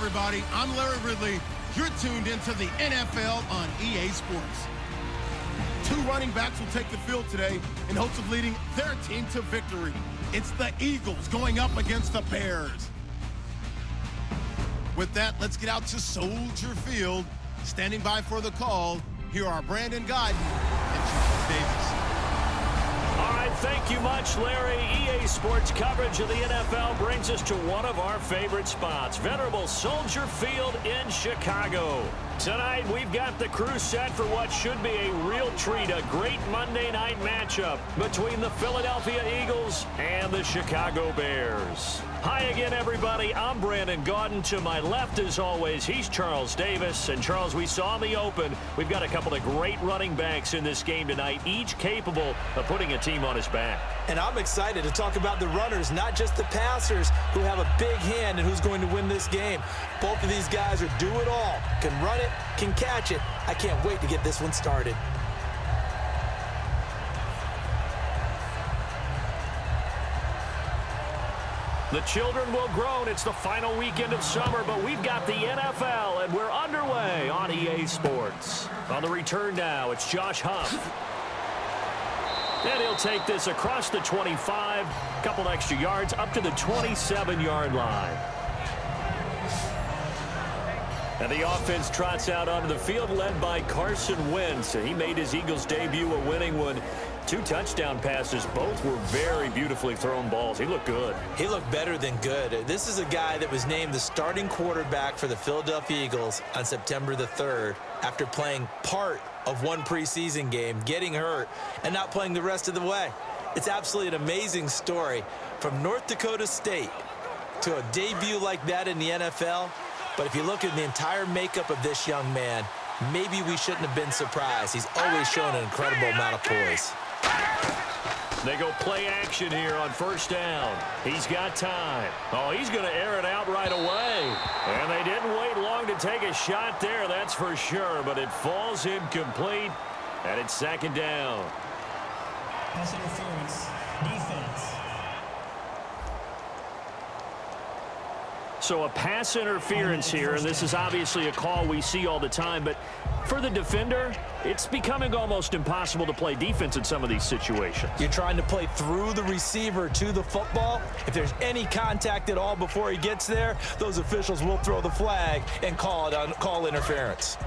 everybody. I'm Larry Ridley. You're tuned into the NFL on EA Sports. Two running backs will take the field today in hopes of leading their team to victory. It's the Eagles going up against the Bears. With that, let's get out to Soldier Field. Standing by for the call, here are Brandon Gaudin and Charles Davis. All right, thank you much, Larry. EA Sports coverage of the NFL brings us to one of our favorite spots, venerable Soldier Field in Chicago. Tonight, we've got the crew set for what should be a real treat, a great Monday night matchup between the Philadelphia Eagles and the Chicago Bears. Hi again, everybody. I'm Brandon Gaudin. To my left, as always, he's Charles Davis. And, Charles, we saw in the open, we've got a couple of great running backs in this game tonight, each capable of putting a team on his back. And I'm excited to talk about the runners, not just the passers, who have a big hand and who's going to win this game. Both of these guys are do it all, can run it, can catch it. I can't wait to get this one started. The children will groan. It's the final weekend of summer, but we've got the NFL, and we're underway on EA Sports. On the return now, it's Josh Huff. And he'll take this across the 25, a couple extra yards, up to the 27-yard line. And the offense trots out onto the field, led by Carson Wentz. He made his Eagles debut a winning one. 2 touchdown passes. Both were very beautifully thrown balls. He looked good. He looked better than good. This is a guy that was named the starting quarterback for the Philadelphia Eagles on September the 3rd after playing part of one preseason game, getting hurt, and not playing the rest of the way. It's absolutely an amazing story. From North Dakota State to a debut like that in the NFL. But if you look at the entire makeup of this young man, maybe we shouldn't have been surprised. He's always shown an incredible amount of poise. They go play action here on first down. He's got time. Oh, he's going to air it out right away. And they didn't wait long to take a shot there, that's for sure. But it falls incomplete, and it's second down. Pass interference, defense. So a pass interference here, and this is obviously a call we see all the time, but for the defender, it's becoming almost impossible to play defense in some of these situations. You're trying to play through the receiver to the football. If there's any contact at all before he gets there, those officials will throw the flag and call interference.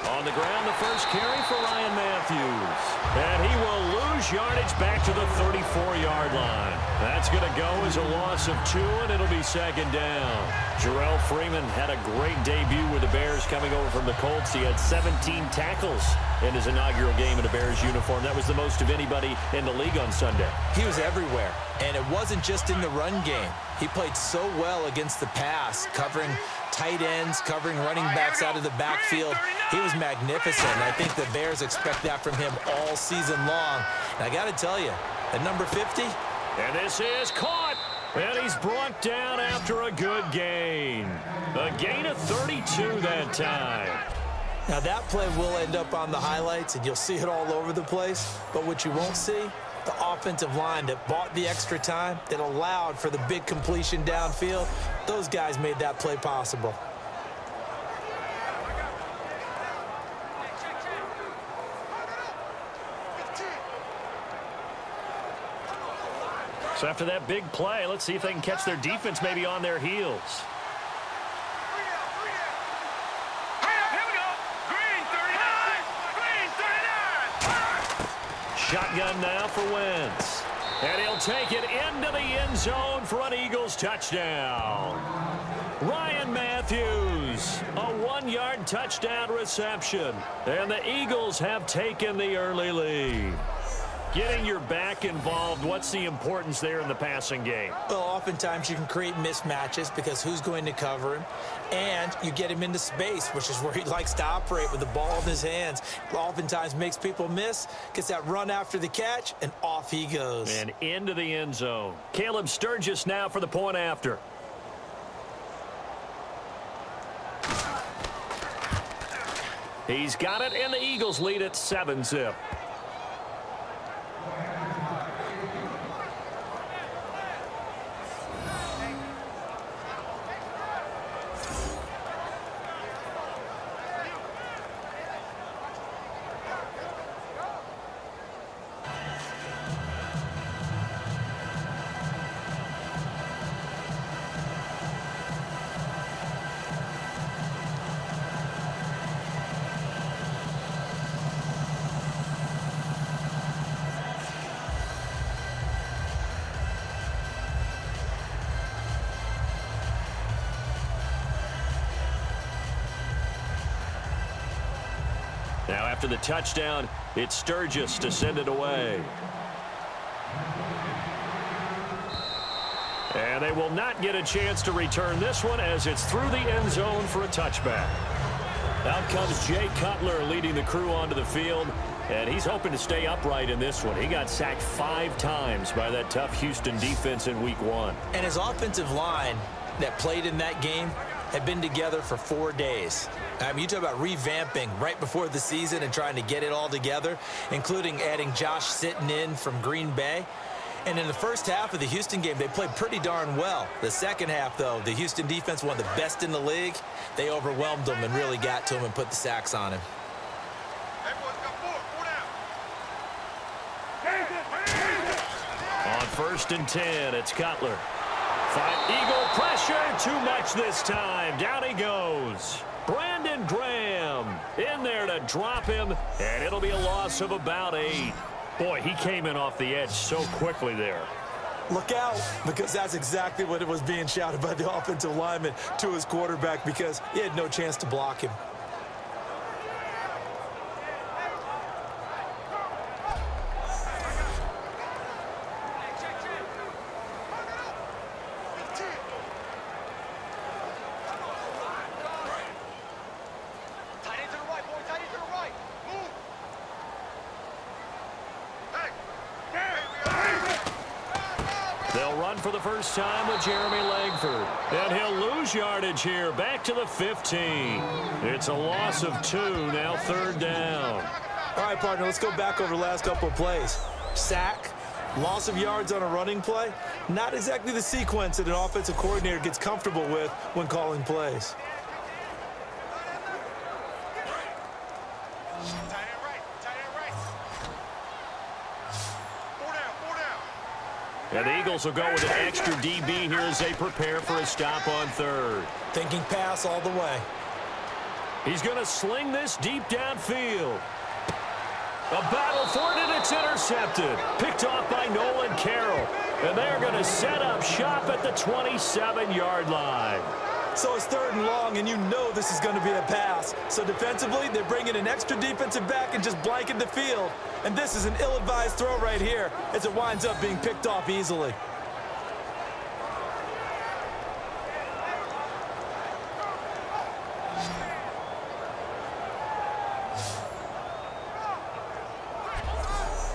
On the ground, the first carry for Ryan Matthews. And he will lose yardage back to the 34-yard line. That's going to go as a loss of 2, and it'll be second down. Jarrell Freeman had a great debut with the Bears coming over from the Colts. He had 17 tackles in his inaugural game in a Bears uniform. That was the most of anybody in the league on Sunday. He was everywhere, and it wasn't just in the run game. He played so well against the pass, covering tight ends, covering running backs out of the backfield. He was magnificent, and I think the Bears expect that from him all season long. And I got to tell you, at number 50. And this is caught, and he's brought down after a good gain. A gain of 32 that time. Now that play will end up on the highlights, and you'll see it all over the place. But what you won't see, the offensive line that bought the extra time, that allowed for the big completion downfield, those guys made that play possible. So after that big play, let's see if they can catch their defense maybe on their heels. Shotgun now for Wentz. And he'll take it into the end zone for an Eagles touchdown. Ryan Matthews, a 1-yard touchdown reception. And the Eagles have taken the early lead. Getting your back involved, what's the importance there in the passing game? Well, oftentimes you can create mismatches because who's going to cover him? And you get him into space, which is where he likes to operate with the ball in his hands. Oftentimes makes people miss, gets that run after the catch, and off he goes. And into the end zone. Caleb Sturgis now for the point after. He's got it, and the Eagles lead at 7-zip. Now after the touchdown, it's Sturgis to send it away. And they will not get a chance to return this one as it's through the end zone for a touchback. Out comes Jay Cutler leading the crew onto the field, and he's hoping to stay upright in this one. He got sacked 5 times by that tough Houston defense in week 1. And his offensive line that played in that game had been together for 4 days. I mean, you talk about revamping right before the season and trying to get it all together, including adding Josh Sitton in from Green Bay. And in the first half of the Houston game, they played pretty darn well. The second half, though, the Houston defense, one of the best in the league, they overwhelmed them and really got to him and put the sacks on him. On 1st and 10, it's Cutler. Eagle pressure, too much this time. Down he goes. Brandon Graham in there to drop him, and it'll be a loss of about 8. Boy, he came in off the edge so quickly there. Look out, because that's exactly what it was being shouted by the offensive lineman to his quarterback, because he had no chance to block him. They'll run for the first time with Jeremy Langford. And he'll lose yardage here, back to the 15. It's a loss of 2, now 3rd down. All right, partner, let's go back over the last couple of plays. Sack, loss of yards on a running play. Not exactly the sequence that an offensive coordinator gets comfortable with when calling plays. And the Eagles will go with an extra DB here as they prepare for a stop on 3rd. Thinking pass all the way. He's going to sling this deep downfield. A battle for it, and it's intercepted. Picked off by Nolan Carroll. And they're going to set up shop at the 27-yard line. So it's 3rd and long, and you know this is going to be a pass. So defensively, they're bringing an extra defensive back and just blanket the field. And this is an ill-advised throw right here as it winds up being picked off easily.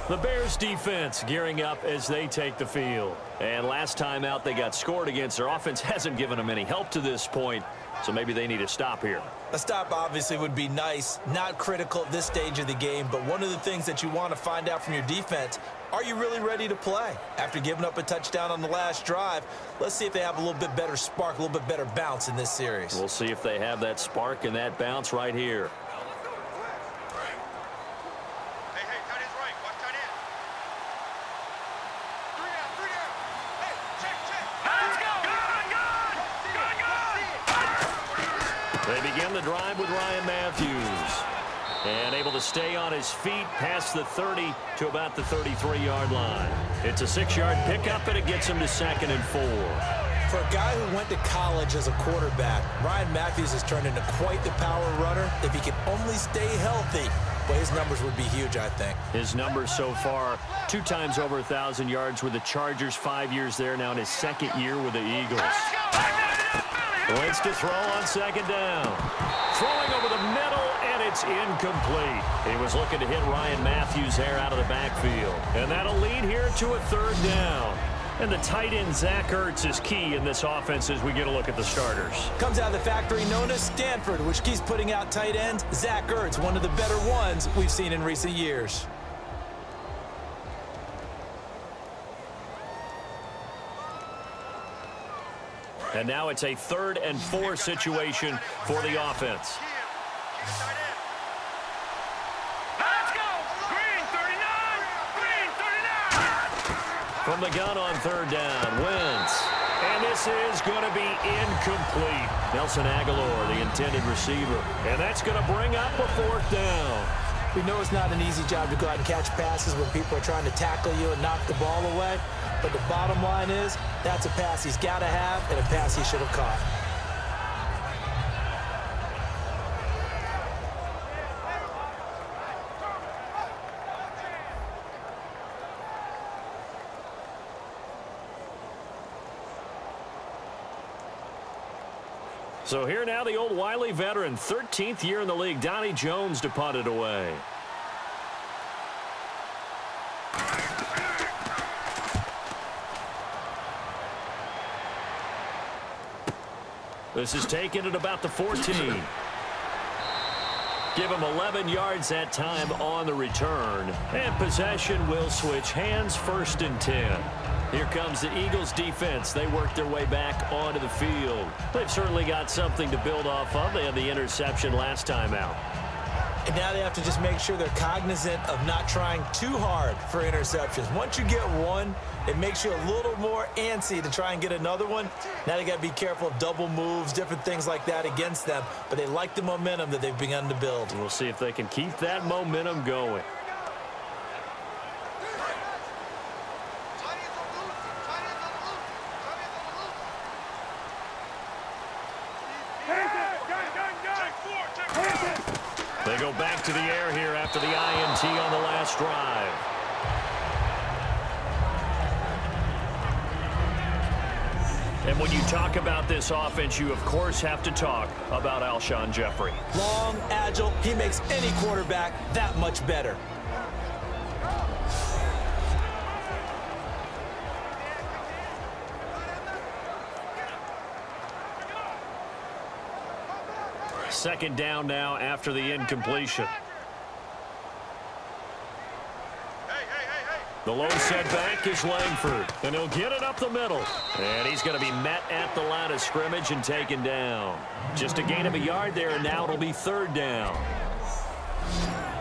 The Bears defense gearing up as they take the field. And last time out they got scored against. Their offense hasn't given them any help to this point, so maybe they need a stop here. A stop obviously would be nice, not critical at this stage of the game, but one of the things that you want to find out from your defense, are you really ready to play? After giving up a touchdown on the last drive, let's see if they have a little bit better spark, a little bit better bounce in this series. We'll see if they have that spark and that bounce right here. They begin the drive with Ryan Matthews. And able to stay on his feet past the 30 to about the 33-yard line. It's a 6-yard pickup, and it gets him to 2nd and 4. For a guy who went to college as a quarterback, Ryan Matthews has turned into quite the power runner. If he can only stay healthy, well, his numbers would be huge, I think. His numbers so far, 2 times over 1,000 yards with the Chargers, 5 years there now in his 2nd year with the Eagles. Wentz to throw on 2nd down. Throwing over the middle, and it's incomplete. He was looking to hit Ryan Matthews there out of the backfield. And that'll lead here to a 3rd down. And the tight end, Zach Ertz, is key in this offense as we get a look at the starters. Comes out of the factory known as Stanford, which keeps putting out tight ends. Zach Ertz, one of the better ones we've seen in recent years. And now it's a 3rd and 4 situation for the offense. From the gun on 3rd down, Wentz. And this is going to be incomplete. Nelson Aguilar, the intended receiver. And that's going to bring up a 4th down. We know it's not an easy job to go out and catch passes when people are trying to tackle you and knock the ball away. But the bottom line is, that's a pass he's got to have and a pass he should have caught. So here now the old wily veteran, 13th year in the league, Donnie Jones, to punt it away. This is taken at about the 14. Give him 11 yards that time on the return. And possession will switch hands, 1st and 10. Here comes the Eagles defense. They work their way back onto the field. They've certainly got something to build off of. They had the interception last time out. And now they have to just make sure they're cognizant of not trying too hard for interceptions. Once you get one, it makes you a little more antsy to try and get another one. Now they got to be careful of double moves, different things like that against them. But they like the momentum that they've begun to build. We'll see if they can keep that momentum going. They go back to the air here after the INT on the last drive. And when you talk about this offense, you, of course, have to talk about Alshon Jeffrey. Long, agile, he makes any quarterback that much better. Second down now after the incompletion. The low setback is Langford, and he'll get it up the middle. And he's going to be met at the line of scrimmage and taken down. Just a gain of a yard there, and now it'll be 3rd down.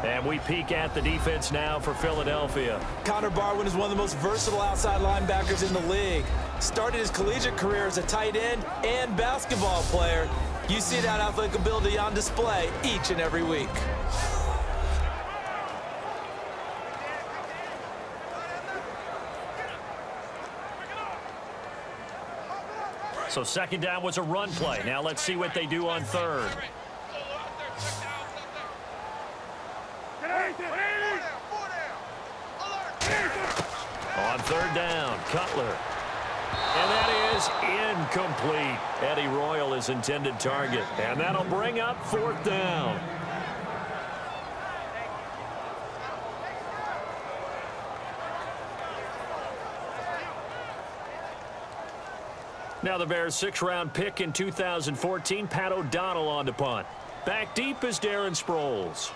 And we peek at the defense now for Philadelphia. Connor Barwin is one of the most versatile outside linebackers in the league. Started his collegiate career as a tight end and basketball player. You see that athletic ability on display each and every week. So 2nd down was a run play. Now let's see what they do on 3rd. On 3rd down, Cutler. And that is incomplete. Eddie Royal is intended target. And that'll bring up 4th down. Now the Bears' 6th-round pick in 2014, Pat O'Donnell on to punt. Back deep is Darren Sproles.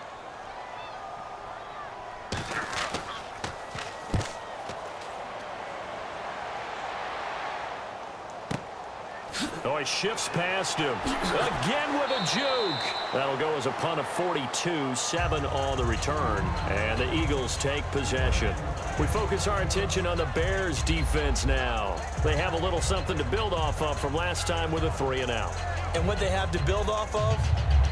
Oh, he shifts past him. Again with a juke. That'll go as a punt of 42, 7 on the return. And the Eagles take possession. We focus our attention on the Bears defense now. They have a little something to build off of from last time with a 3-and-out. And what they have to build off of?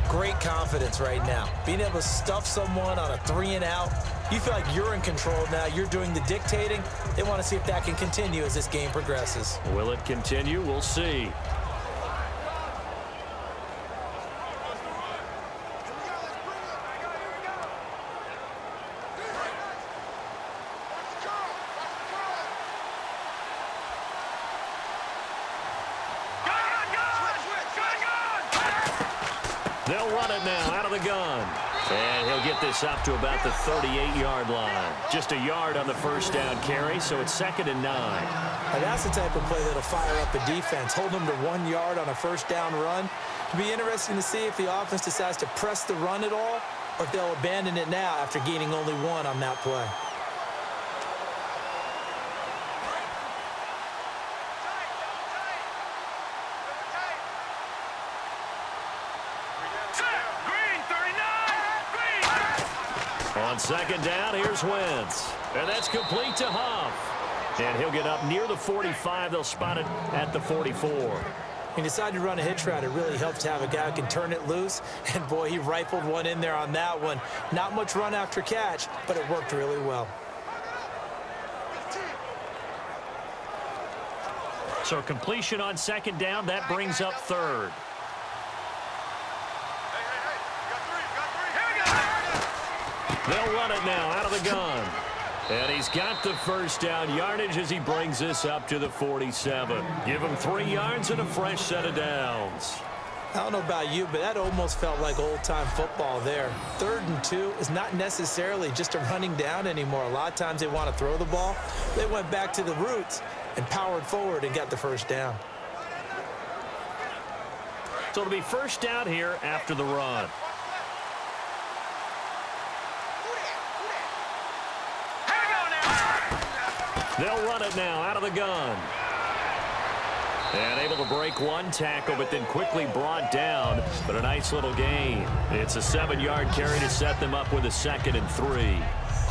Great confidence right now. Being able to stuff someone on a 3-and-out. You feel like you're in control now. You're doing the dictating. They want to see if that can continue as this game progresses. Will it continue? We'll see. They'll run it now out of the gun. And he'll get this up to about the 38-yard line. Just a yard on the first down carry, so it's 2nd and 9. Now that's the type of play that'll fire up the defense. Hold them to 1 yard on a first down run. It'll be interesting to see if the offense decides to press the run at all, or if they'll abandon it now after gaining only 1 on that play. On 2nd down, here's Wentz. And that's complete to Huff. And he'll get up near the 45. They'll spot it at the 44. He decided to run a hitch route. It really helps to have a guy who can turn it loose. And, boy, he rifled one in there on that one. Not much run after catch, but it worked really well. So completion on 2nd down. That brings up 3rd. They'll run it now out of the gun. And he's got the first down yardage as he brings this up to the 47. Give him 3 yards and a fresh set of downs. I don't know about you, but that almost felt like old-time football there. 3rd and 2 is not necessarily just a running down anymore. A lot of times they want to throw the ball. They went back to the roots and powered forward and got the first down. So it'll be first down here after the run. They'll run it now out of the gun. And able to break 1 tackle, but then quickly brought down. But a nice little gain. It's a 7-yard carry to set them up with a 2nd and 3.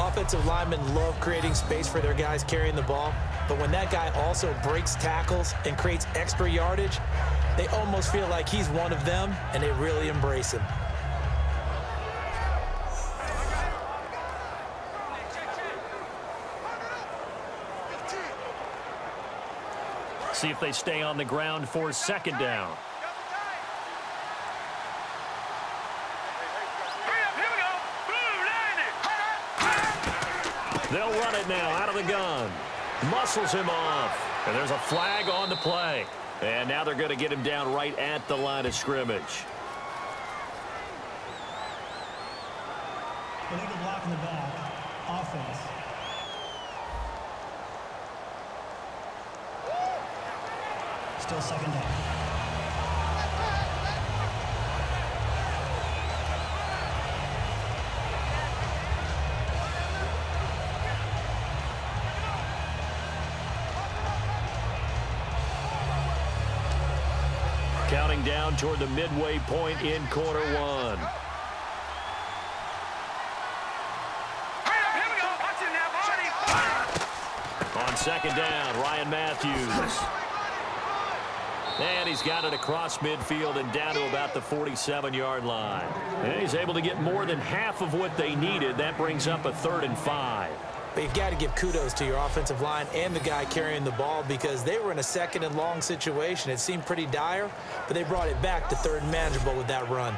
Offensive linemen love creating space for their guys carrying the ball. But when that guy also breaks tackles and creates extra yardage, they almost feel like he's one of them, and they really embrace him. See if they stay on the ground for 2nd down. They'll run it now out of the gun. Muscles him off. And there's a flag on the play. And now they're going to get him down right at the line of scrimmage. Illegal block in the back. Offense. Still 2nd down. Counting down toward the midway point in quarter 1. On 2nd down, Ryan Matthews. And he's got it across midfield and down to about the 47-yard line. And he's able to get more than half of what they needed. That brings up a 3rd and 5. But you've got to give kudos to your offensive line and the guy carrying the ball because they were in a 2nd and long situation. It seemed pretty dire, but they brought it back to 3rd and manageable with that run.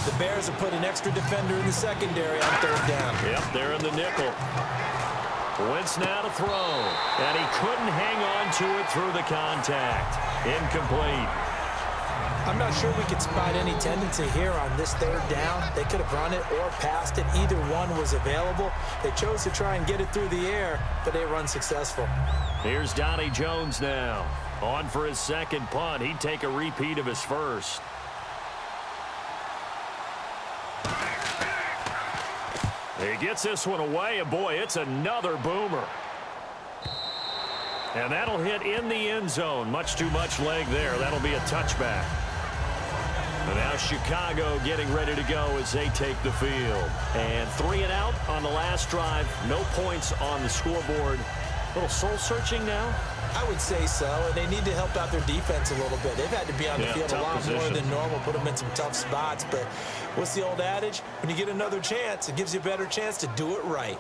The Bears have put an extra defender in the secondary on 3rd down. Yep, they're in the nickel. Wentz now to throw. And he couldn't hang on to it through the contact. Incomplete. I'm not sure we could spot any tendency here on this 3rd down. They could have run it or passed it. Either one was available. They chose to try and get it through the air, but they were unsuccessful. Here's Donnie Jones now. On for his 2nd punt. He'd take a repeat of his first. He gets this one away, and boy, it's another boomer. And that'll hit in the end zone. Much too much leg there. That'll be a touchback. And now Chicago getting ready to go as they take the field. And 3 and out on the last drive. No points on the scoreboard. A little soul-searching now? I would say so, and they need to help out their defense a little bit. They've had to be on the field a lot more than normal, put them in some tough spots. But what's the old adage? When you get another chance, it gives you a better chance to do it right.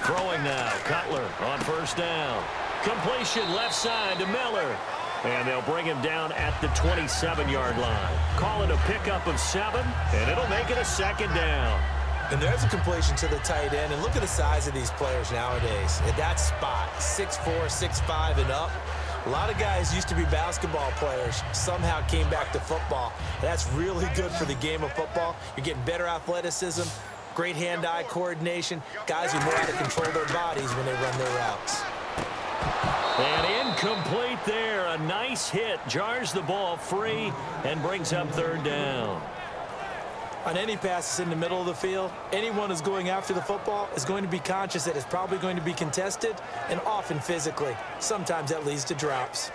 Throwing now, Cutler on first down. Completion left side to Miller. And they'll bring him down at the 27-yard line. Call it a pickup of 7, and it'll make it a 2nd down. And there's a completion to the tight end. And look at the size of these players nowadays. At that spot, 6'4", 6'5", and up. A lot of guys used to be basketball players, somehow came back to football. That's really good for the game of football. You're getting better athleticism, great hand-eye coordination, guys who know how to control their bodies when they run their routes. And incomplete there. A nice hit. Jars the ball free and brings up 3rd down. On any passes in the middle of the field, anyone who's going after the football is going to be conscious that it's probably going to be contested and often physically. Sometimes that leads to drops.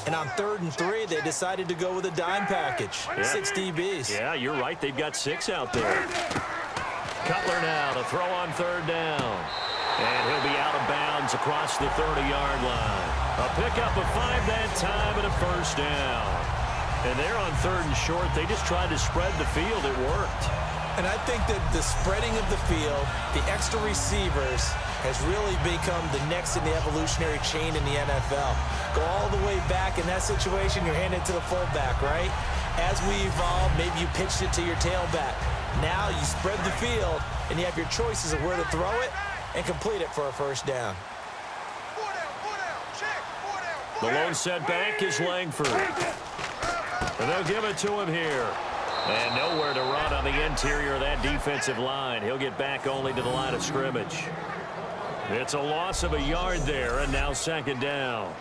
And on 3rd and 3, they decided to go with a dime package. Yeah. 6 DBs. Yeah, you're right. They've got 6 out there. Cutler now to throw on 3rd down. And he'll be out of bounds across the 30-yard line. A pickup of 5 that time and a 1st down. And they're on 3rd and short. They just tried to spread the field. It worked. And I think that the spreading of the field, the extra receivers, has really become the next in the evolutionary chain in the NFL. Go all the way back in that situation, you're handing it to the fullback, right? As we evolve, maybe you pitched it to your tailback. Now you spread the field, and you have your choices of where to throw it and complete it for a 1st down. The lone setback is Langford. And they'll give it to him here. And nowhere to run on the interior of that defensive line. He'll get back only to the line of scrimmage. It's a loss of a yard there, and now 2nd down.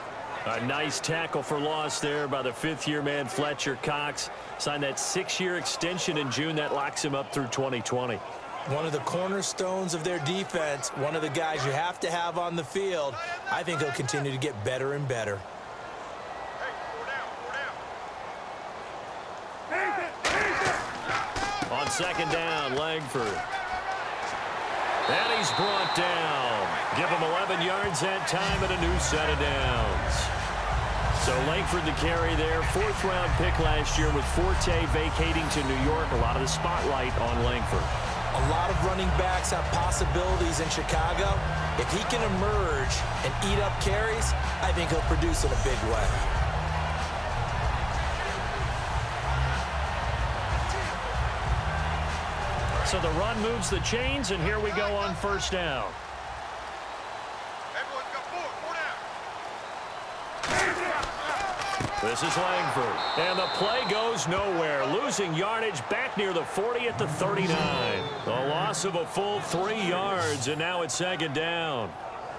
A nice tackle for loss there by the 5th-year man Fletcher Cox. Signed that 6-year extension in June. That locks him up through 2020. One of the cornerstones of their defense, one of the guys you have to have on the field. I think he'll continue to get better and better. On 2nd down, Langford. And he's brought down. Give him 11 yards that time and a new set of downs. So Langford the carry there. 4th-round pick last year with Forte vacating to New York. A lot of the spotlight on Langford. A lot of running backs have possibilities in Chicago. If he can emerge and eat up carries, I think he'll produce in a big way. So the run moves the chains, and here we go on 1st down. This is Langford. And the play goes nowhere. Losing yardage back near the 40 at the 39. A loss of a full 3 yards, and now it's 2nd down.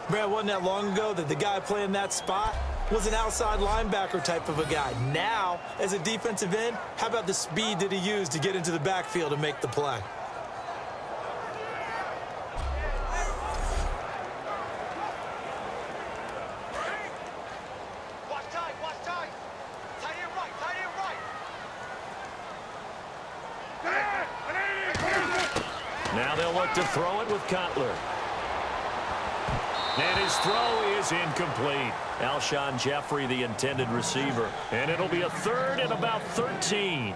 Brad, wasn't that long ago that the guy playing that spot was an outside linebacker type of a guy. Now, as a defensive end, how about the speed that he used to get into the backfield and make the play? Now they'll look to throw it with Cutler. And his throw is incomplete. Alshon Jeffrey, the intended receiver. And it'll be a 3rd and about 13.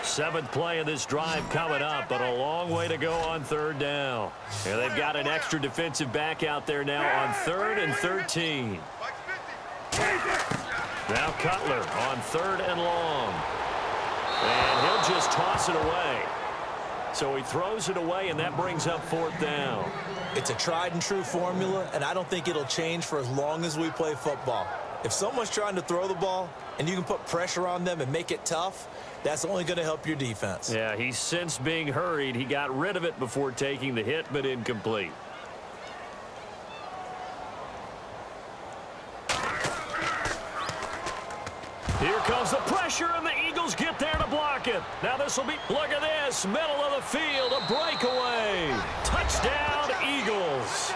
Seventh play of this drive coming up, but a long way to go on 3rd down. And they've got an extra defensive back out there now on 3rd and 13. Now Cutler on 3rd and long. And he'll just toss it away. So he throws it away, and that brings up 4th down. It's a tried and true formula, and I don't think it'll change for as long as we play football. If someone's trying to throw the ball and you can put pressure on them and make it tough, that's only going to help your defense. Yeah, he's since being hurried. He got rid of it before taking the hit, but incomplete. Here comes the pressure, and the Eagles get there to block it. Now this will be, look at this, middle of the field, a breakaway. Touchdown, Eagles.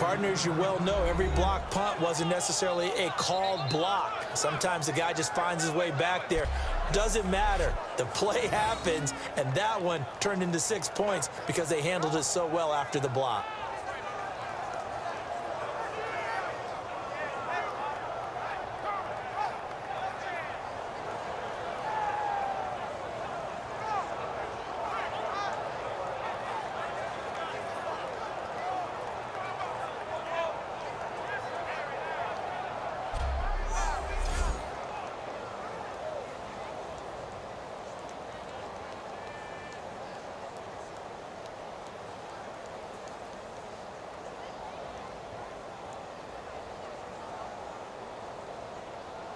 Partners, you well know every block punt wasn't necessarily a called block. Sometimes the guy just finds his way back there. Doesn't matter. The play happens, and that one turned into 6 points because they handled it so well after the block.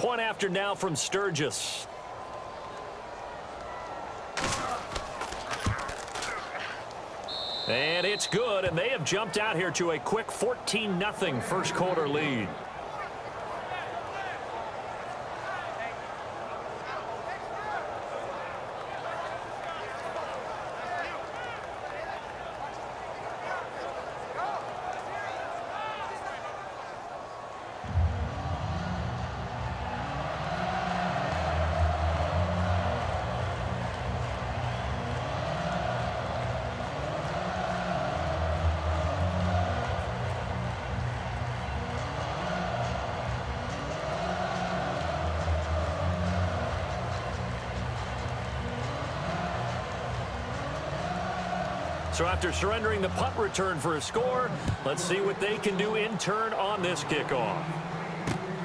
Point after now from Sturgis. And it's good, and they have jumped out here to a quick 14-0 first quarter lead. So after surrendering the punt return for a score, let's see what they can do in turn on this kickoff.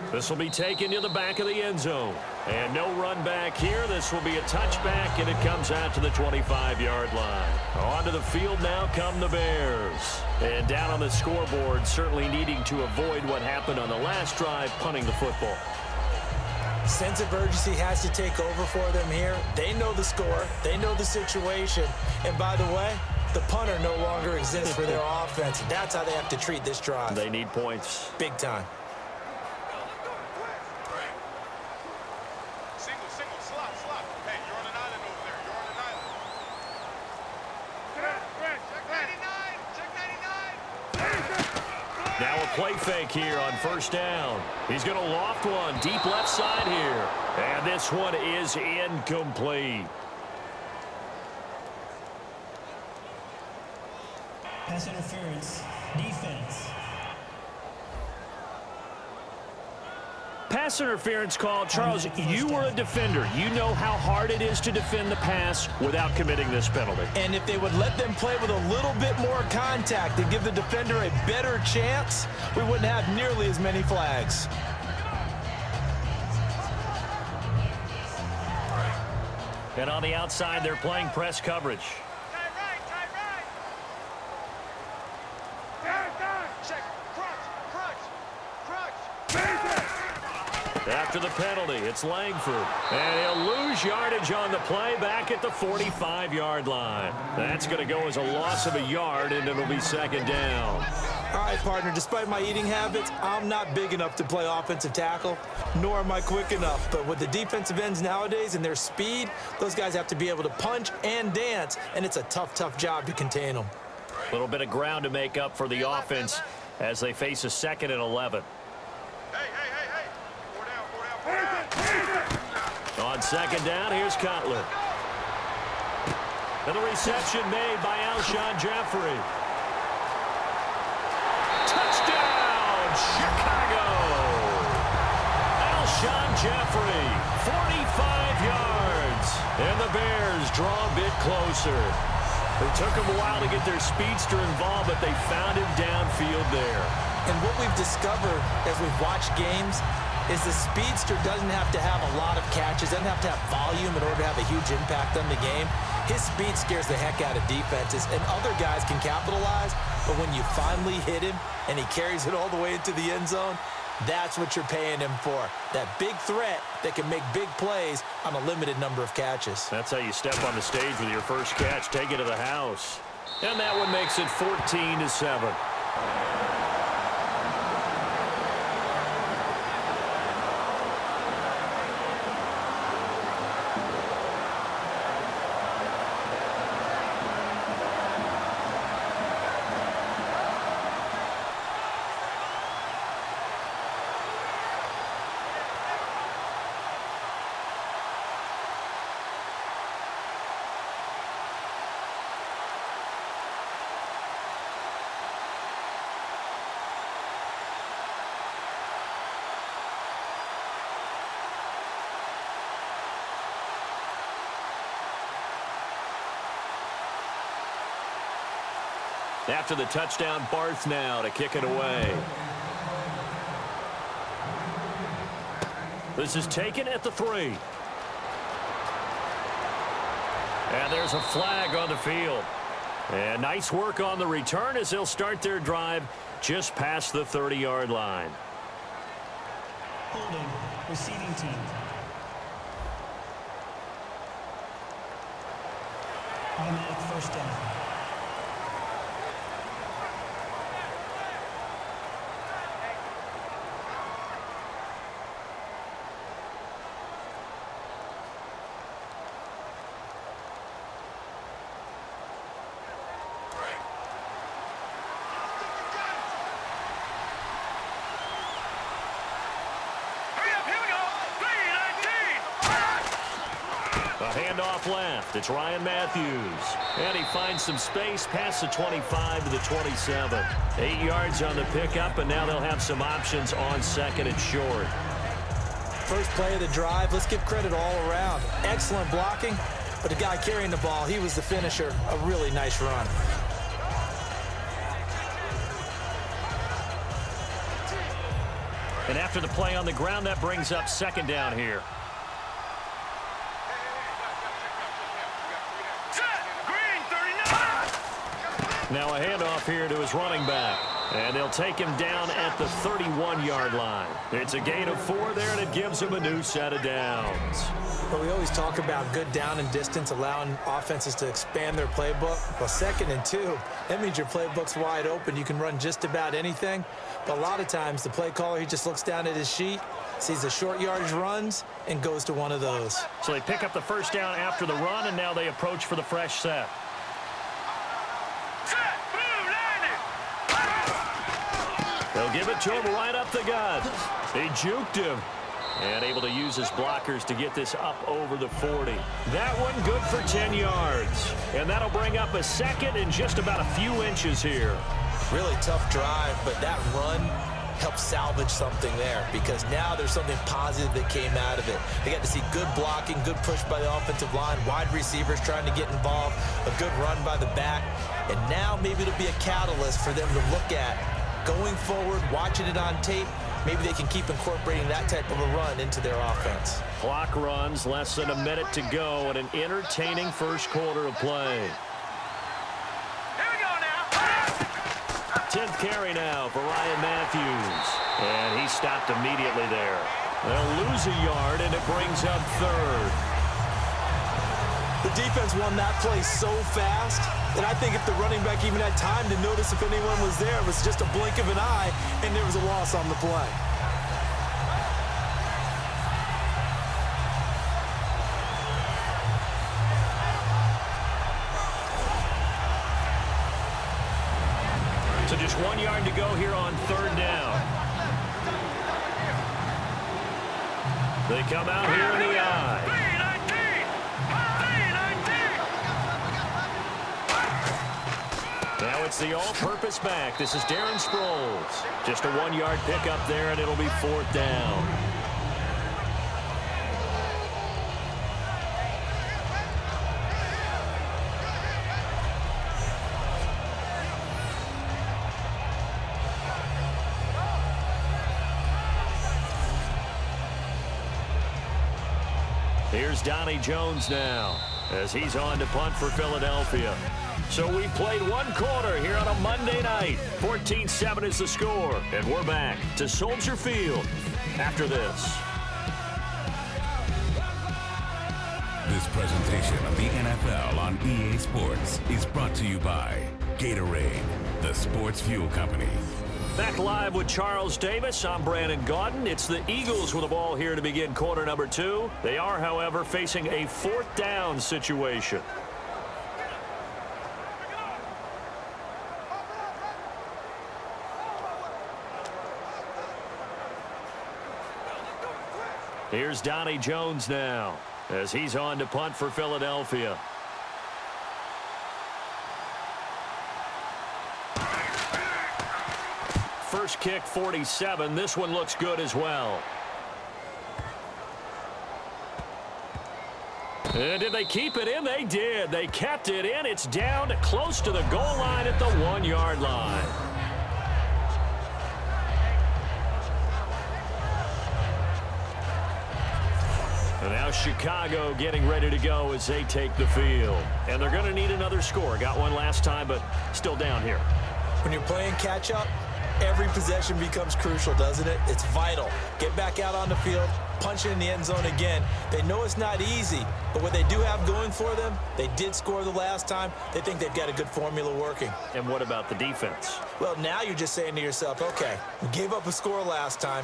This will be taken to the back of the end zone. And no run back here. This will be a touchback, and it comes out to the 25-yard line. Onto the field now come the Bears. And down on the scoreboard, certainly needing to avoid what happened on the last drive, punting the football. Sense of urgency has to take over for them here. They know the score. They know the situation. And by the way, the punter no longer exists for their offense. That's how they have to treat this drive. They need points. Big time. Single, slot. Hey, you're on an island over there. You're on an island. Check 99. Now a play fake here on first down. He's going to loft one deep left side here. And this one is incomplete. Pass interference. Defense. Pass interference call. Charles, you were a defender. You know how hard it is to defend the pass without committing this penalty. And if they would let them play with a little bit more contact and give the defender a better chance, we wouldn't have nearly as many flags. And on the outside, they're playing press coverage. After the penalty, it's Langford. And he'll lose yardage on the play back at the 45-yard line. That's going to go as a loss of a yard, and it'll be second down. All right, partner, despite my eating habits, I'm not big enough to play offensive tackle, nor am I quick enough. But with the defensive ends nowadays and their speed, those guys have to be able to punch and dance, and it's a tough job to contain them. A little bit of ground to make up for the offense as they face a 2nd and 11. Hey. On second down, here's Cutler. And the reception made by Alshon Jeffrey. Touchdown, Chicago! Alshon Jeffrey, 45 yards. And the Bears draw a bit closer. It took them a while to get their speedster involved, but they found him downfield there. And what we've discovered as we've watched games is the speedster doesn't have to have a lot of catches, doesn't have to have volume in order to have a huge impact on the game. His speed scares the heck out of defenses, and other guys can capitalize, but when you finally hit him and he carries it all the way into the end zone, that's what you're paying him for. That big threat that can make big plays on a limited number of catches. That's how you step on the stage with your first catch, take it to the house. And that one makes it 14-7. After the touchdown, Barth now to kick it away. This is taken at the 3. And there's a flag on the field. And nice work on the return as they'll start their drive just past the 30-yard line. Holding. Receiving team. Automatic first down. A handoff left. It's Ryan Matthews. And he finds some space past the 25 to the 27. 8 yards on the pickup, and now they'll have some options on second and short. First play of the drive, let's give credit all around. Excellent blocking, but the guy carrying the ball, he was the finisher. A really nice run. And after the play on the ground, that brings up second down here. Now a handoff here to his running back. And they'll take him down at the 31-yard line. It's a gain of 4 there, and it gives him a new set of downs. But we always talk about good down and distance, allowing offenses to expand their playbook. Well, 2nd and 2, that means your playbook's wide open. You can run just about anything. But a lot of times, the play caller, he just looks down at his sheet, sees the short yardage runs, and goes to one of those. So they pick up the first down after the run, and now they approach for the fresh set. They'll give it to him right up the gut. They juked him. And able to use his blockers to get this up over the 40. That one good for 10 yards. And that'll bring up a second and just about a few inches here. Really tough drive, but that run helped salvage something there, because now there's something positive that came out of it. They got to see good blocking, good push by the offensive line, wide receivers trying to get involved, a good run by the back. And now maybe it'll be a catalyst for them to look at going forward, watching it on tape. Maybe they can keep incorporating that type of a run into their offense. Clock runs, less than a minute to go, and an entertaining first quarter of play. Here we go now. 10th carry now for Ryan Matthews. And he stopped immediately there. They'll lose a yard, and it brings up 3rd. The defense won that play so fast that I think if the running back even had time to notice if anyone was there, it was just a blink of an eye, and there was a loss on the play. So just 1 yard to go here on 3rd down. They come out here in the eye. Now it's the all-purpose back. This is Darren Sproles. Just a 1 yard pickup there, and it'll be 4th down. Here's Donnie Jones now, as he's on to punt for Philadelphia. So we played 1 quarter here on a Monday night. 14-7 is the score. And we're back to Soldier Field after this. This presentation of the NFL on EA Sports is brought to you by Gatorade, the sports fuel company. Back live with Charles Davis. I'm Brandon Gaudin. It's the Eagles with the ball here to begin quarter number 2. They are, however, facing a 4th down situation. Here's Donnie Jones now, as he's on to punt for Philadelphia. First kick, 47. This one looks good as well. And did they keep it in? They did. They kept it in. It's down close to the goal line at the 1 yard line. And now Chicago getting ready to go as they take the field. And they're going to need another score. Got one last time, but still down here. When you're playing catch-up, every possession becomes crucial, doesn't it? It's vital. Get back out on the field, punch it in the end zone again. They know it's not easy, but what they do have going for them, they did score the last time. They think they've got a good formula working. And what about the defense? Well, now you're just saying to yourself, okay, we gave up a score last time.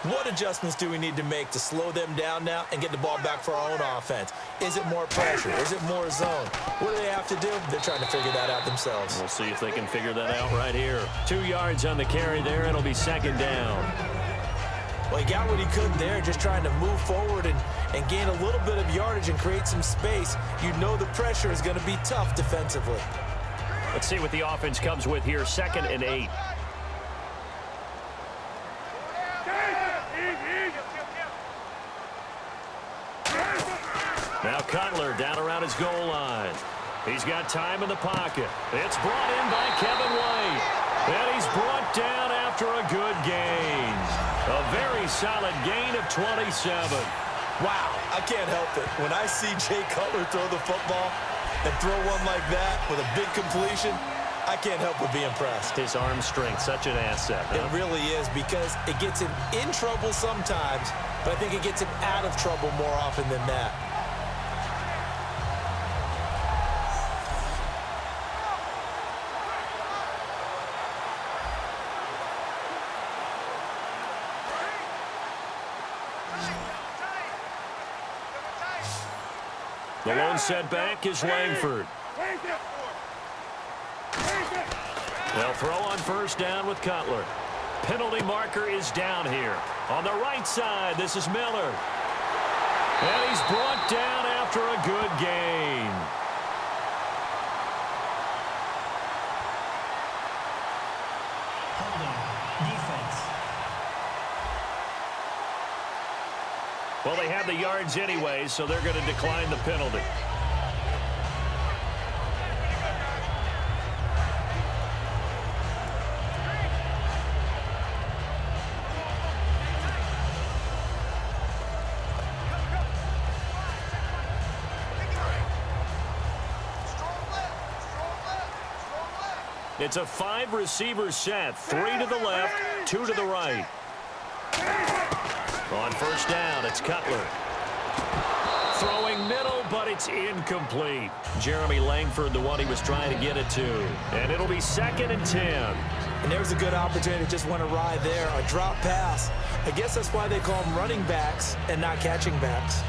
What adjustments do we need to make to slow them down now and get the ball back for our own offense? Is it more pressure? Is it more zone? What do they have to do? They're trying to figure that out themselves. We'll see if they can figure that out right here. 2 yards on the carry there. It'll be second down. Well, he got what he could there, just trying to move forward and gain a little bit of yardage and create some space. You know the pressure is going to be tough defensively. Let's see what the offense comes with here. 2nd and 8. Now Cutler down around his goal line. He's got time in the pocket. It's brought in by Kevin White. And he's brought down after a good gain. A very solid gain of 27. Wow, I can't help it. When I see Jay Cutler throw the football and throw one like that with a big completion, I can't help but be impressed. His arm strength, such an asset, huh? It really is, because it gets him in trouble sometimes, but I think it gets him out of trouble more often than that. The lone setback is Langford. They'll throw on first down with Cutler. Penalty marker is down here. On the right side, this is Miller. And he's brought down after a good gain. Holding. Defense. Well, they have the yards anyway, so they're going to decline the penalty. It's a 5-receiver set. 3 to the left, 2 to the right. On first down, it's Cutler. Throwing middle, but it's incomplete. Jeremy Langford, the one he was trying to get it to. And it'll be 2nd and 10. And there's a good opportunity to just want to ride there. A drop pass. I guess that's why they call them running backs and not catching backs.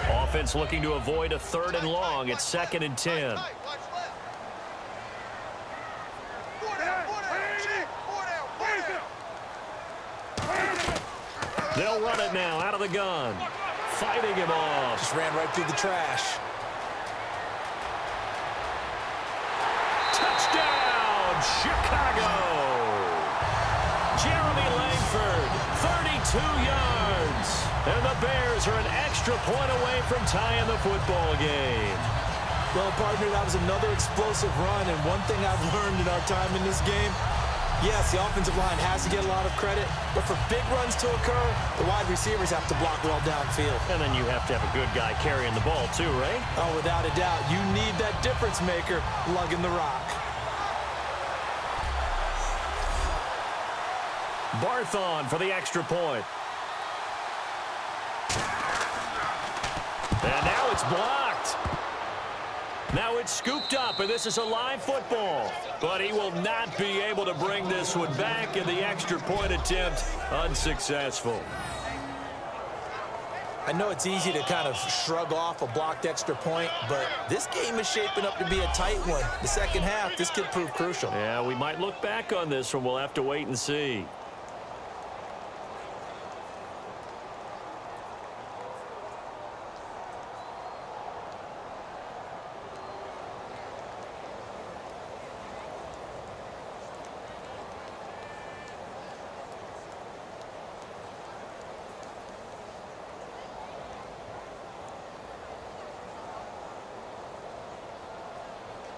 Offense looking to avoid a 3rd and long. It's 2nd and 10. They'll run it now out of the gun. Fighting him off. Just ran right through the trash. Touchdown, Chicago. Jeremy Langford, 32 yards. And the Bears are an extra point away from tying the football game. Well, partner, that was another explosive run, and one thing I've learned in our time in this game, yes, the offensive line has to get a lot of credit, but for big runs to occur, the wide receivers have to block well downfield. And then you have to have a good guy carrying the ball too, right? Oh, without a doubt. You need that difference maker lugging the rock. Barthon for the extra point. And now it's blocked. Now it's scooped up, and this is a live football. But he will not be able to bring this one back, and the extra point attempt unsuccessful. I know it's easy to kind of shrug off a blocked extra point, but this game is shaping up to be a tight one. The second half, this could prove crucial. Yeah, we might look back on this one. We'll have to wait and see.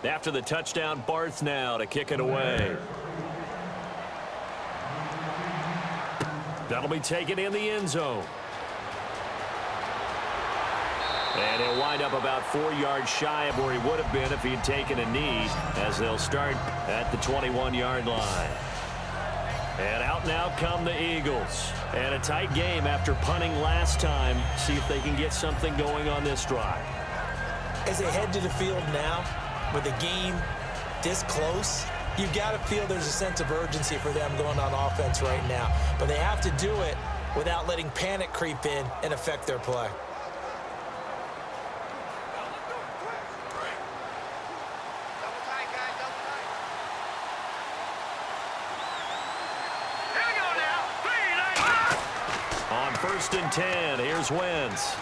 After the touchdown, Barth now to kick it away. That'll be taken in the end zone. And he'll wind up about 4 yards shy of where he would have been if he had taken a knee, as they'll start at the 21-yard line. And out now come the Eagles. And a tight game after punting last time. See if they can get something going on this drive. As they head to the field now, with the game this close, you've got to feel there's a sense of urgency for them going on offense right now. But they have to do it without letting panic creep in and affect their play. On 1st and 10, here's Wentz.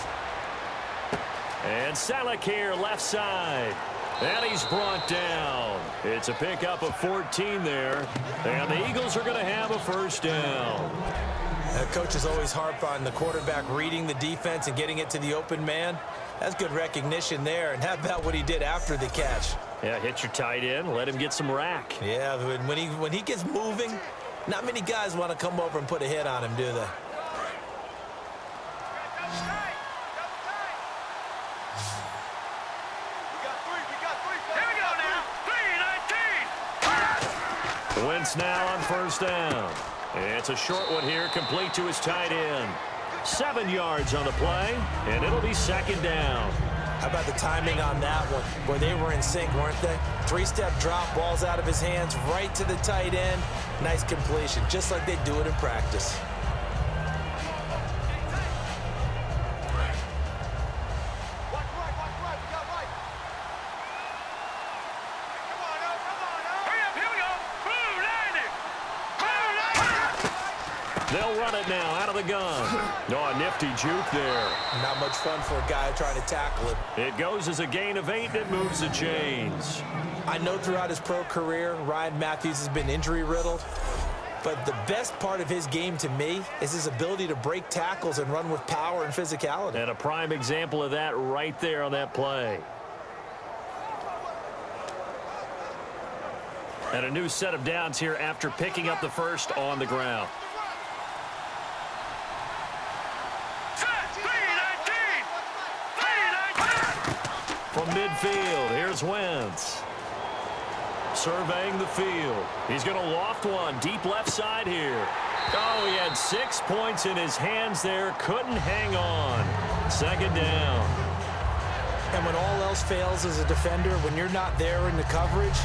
And Salek here, left side. And he's brought down. It's a pickup of 14 there. And the Eagles are going to have a first down. The coaches always harp on the quarterback reading the defense and getting it to the open man. That's good recognition there. And how about what he did after the catch? Yeah, hit your tight end, let him get some rack. Yeah, when he gets moving, not many guys want to come over and put a hit on him, do they? Wentz now on 1st down. It's a short one here, complete to his tight end. 7 yards on the play, and it'll be 2nd down. How about the timing on that one, where they were in sync, weren't they? 3-step drop, balls out of his hands, right to the tight end. Nice completion, just like they do it in practice. They'll run it now out of the gun. Oh, a nifty juke there. Not much fun for a guy trying to tackle it. It goes as a gain of 8, and it moves the chains. I know throughout his pro career, Ryan Matthews has been injury-riddled, but the best part of his game to me is his ability to break tackles and run with power and physicality. And a prime example of that right there on that play. And a new set of downs here after picking up the first on the ground. From midfield, here's Wentz. Surveying the field. He's going to loft one deep left side here. Oh, he had 6 points in his hands there. Couldn't hang on. 2nd down. And when all else fails as a defender, when you're not there in the coverage,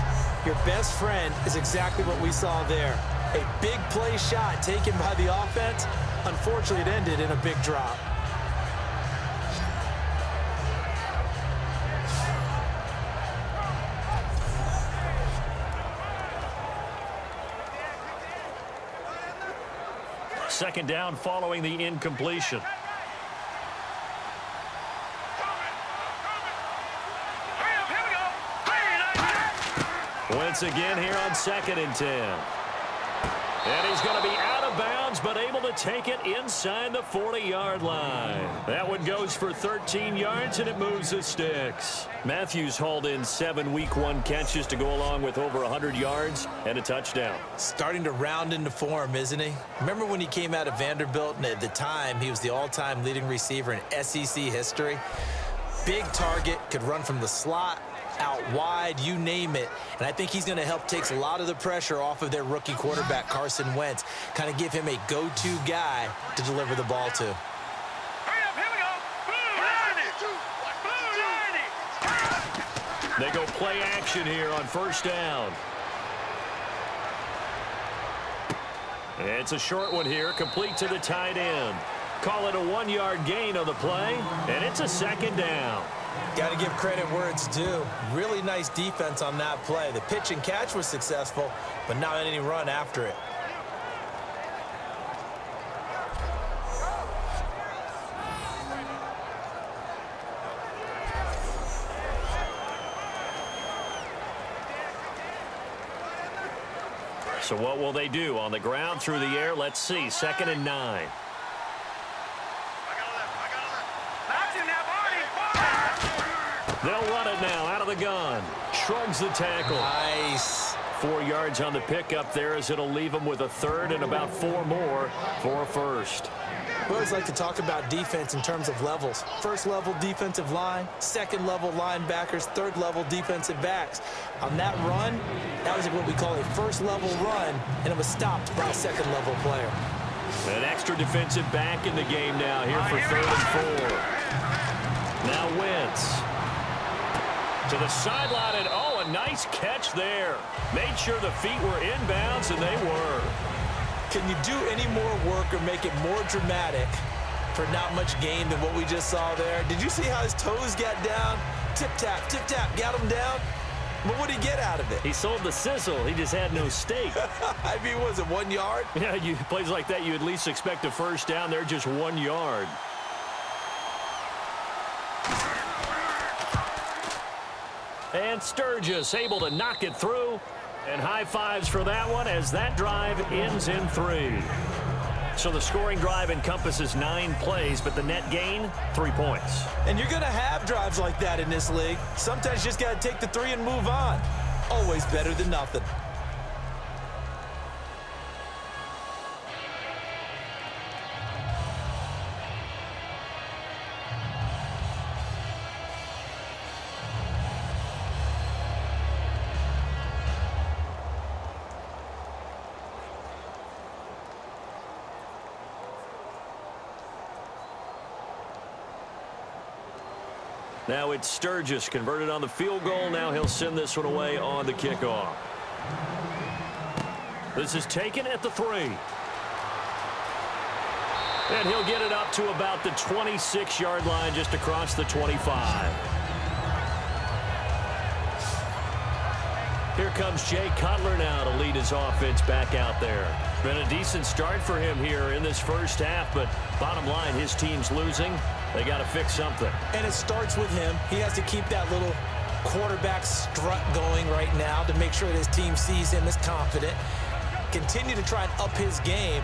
your best friend is exactly what we saw there. A big play shot taken by the offense. Unfortunately, it ended in a big drop. Second down following the incompletion. Wentz again here on 2nd and 10. And he's going to be out of bounds, but able to take it inside the 40-yard line. That one goes for 13 yards, and it moves the sticks. Matthews hauled in 7 Week 1 catches to go along with over 100 yards and a touchdown. Starting to round into form, isn't he? Remember when he came out of Vanderbilt, and at the time, he was the all-time leading receiver in SEC history? Big target, could run from the slot, out wide, you name it. And I think he's going to help take a lot of the pressure off of their rookie quarterback, Carson Wentz. Kind of give him a go-to guy to deliver the ball to. They go play action here on 1st down. It's a short one here, complete to the tight end. Call it a 1-yard gain on the play, and it's a 2nd down. Got to give credit where it's due. Really nice defense on that play. The pitch and catch was successful, but not any run after it. So what will they do? On the ground, through the air, let's see. 2nd and 9. They'll run it now out of the gun. Shrugs the tackle. Nice. 4 yards on the pickup there, as it'll leave them with a third and about 4 more for a first. We always like to talk about defense in terms of levels. First level defensive line, second level linebackers, third level defensive backs. On that run, that was what we call a first level run, and it was stopped by a second level player. An extra defensive back in the game now here for 3rd and 4. Now Wentz to the sideline, and oh, a nice catch there. Made sure the feet were inbounds, and they were. Can you do any more work or make it more dramatic for not much gain than what we just saw there? Did you see how his toes got down? Tip-tap, got him down. But what did he get out of it? He sold the sizzle. He just had no steak. I mean, was it 1 yard? Yeah, plays like that, you at least expect a first down. They're just 1 yard. And Sturgis able to knock it through. And high fives for that one as that drive ends in 3. So the scoring drive encompasses 9 plays, but the net gain, 3 points. And you're going to have drives like that in this league. Sometimes you just got to take the 3 and move on. Always better than nothing. Now it's Sturgis converted on the field goal. Now he'll send this one away on the kickoff. This is taken at the 3. And he'll get it up to about the 26-yard line, just across the 25. Here comes Jay Cutler now to lead his offense back out there. Been a decent start for him here in this first half, but bottom line, his team's losing. They got to fix something. And it starts with him. He has to keep that little quarterback strut going right now to make sure that his team sees him as confident. Continue to try and up his game,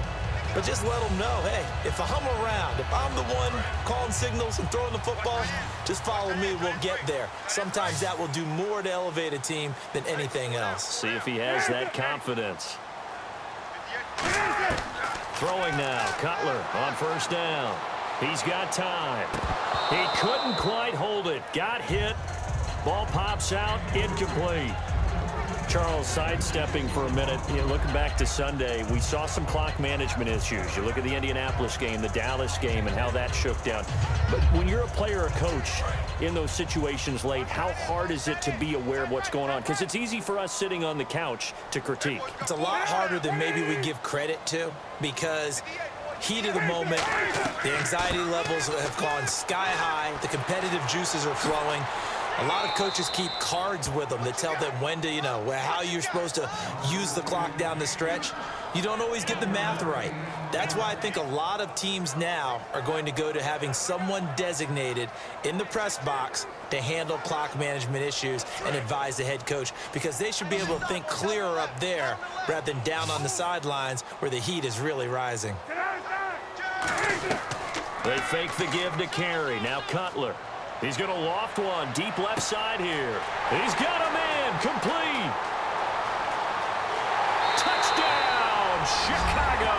but just let him know, hey, if I'm around, if I'm the one calling signals and throwing the football, just follow me, we'll get there. Sometimes that will do more to elevate a team than anything else. See if he has that confidence. Throwing now, Cutler on first down. He's got time. He couldn't quite hold it. Got hit. Ball pops out. Incomplete. Charles, sidestepping for a minute, looking back to Sunday, we saw some clock management issues. You look at the Indianapolis game, the Dallas game, and how that shook down. But when you're a player or coach in those situations late, how hard is it to be aware of what's going on? Because it's easy for us sitting on the couch to critique. It's a lot harder than maybe we give credit to, because heat of the moment, the anxiety levels have gone sky high, the competitive juices are flowing. A lot of coaches keep cards with them that tell them when to, how you're supposed to use the clock down the stretch. You don't always get the math right. That's why I think a lot of teams now are going to go to having someone designated in the press box to handle clock management issues and advise the head coach, because they should be able to think clearer up there rather than down on the sidelines where the heat is really rising. They fake the give to Carey. Now Cutler. He's going to loft one deep left side here. He's got a man complete. Touchdown, Chicago.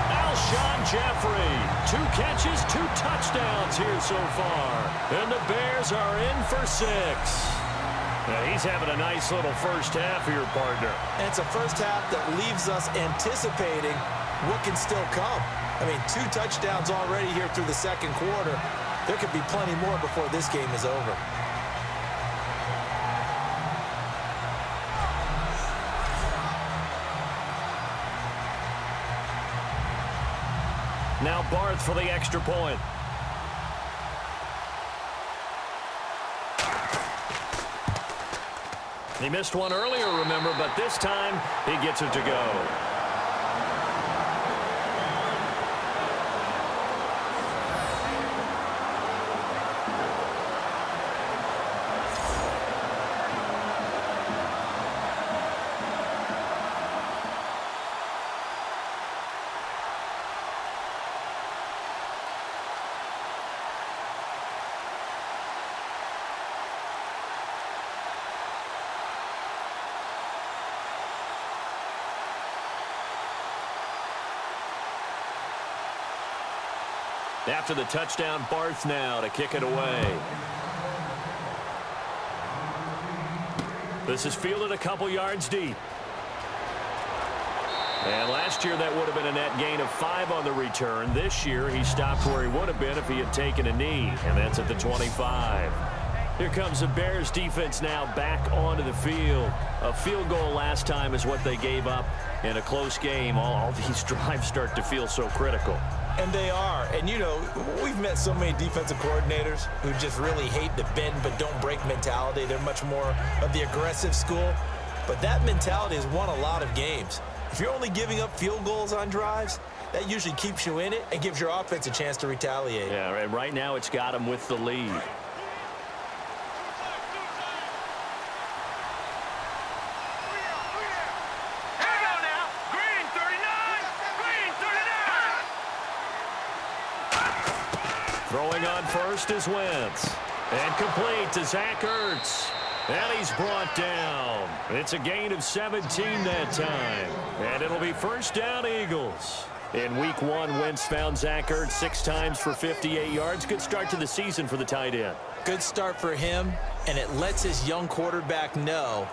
Alshon Jeffrey, 2 catches, 2 touchdowns here so far. And the Bears are in for 6. Now he's having a nice little first half here, partner. And it's a first half that leaves us anticipating what can still come. I mean, 2 touchdowns already here through the second quarter. There could be plenty more before this game is over. Now Barth for the extra point. He missed one earlier, remember, but this time he gets it to go. After the touchdown, Barth now to kick it away. This is fielded a couple yards deep. And last year that would have been a net gain of 5 on the return. This year he stopped where he would have been if he had taken a knee, and that's at the 25. Here comes the Bears defense now back onto the field. A field goal last time is what they gave up in a close game. All these drives start to feel so critical. And they are. And, you know, we've met so many defensive coordinators who just really hate the bend but don't break mentality. They're much more of the aggressive school. But that mentality has won a lot of games. If you're only giving up field goals on drives, that usually keeps you in it and gives your offense a chance to retaliate. Yeah, and right now it's got them with the lead. Throwing on first is Wentz. And complete to Zach Ertz. And he's brought down. It's a gain of 17 that time. And it'll be first down Eagles. In week 1, Wentz found Zach Ertz 6 times for 58 yards. Good start to the season for the tight end. Good start for him, and it lets his young quarterback know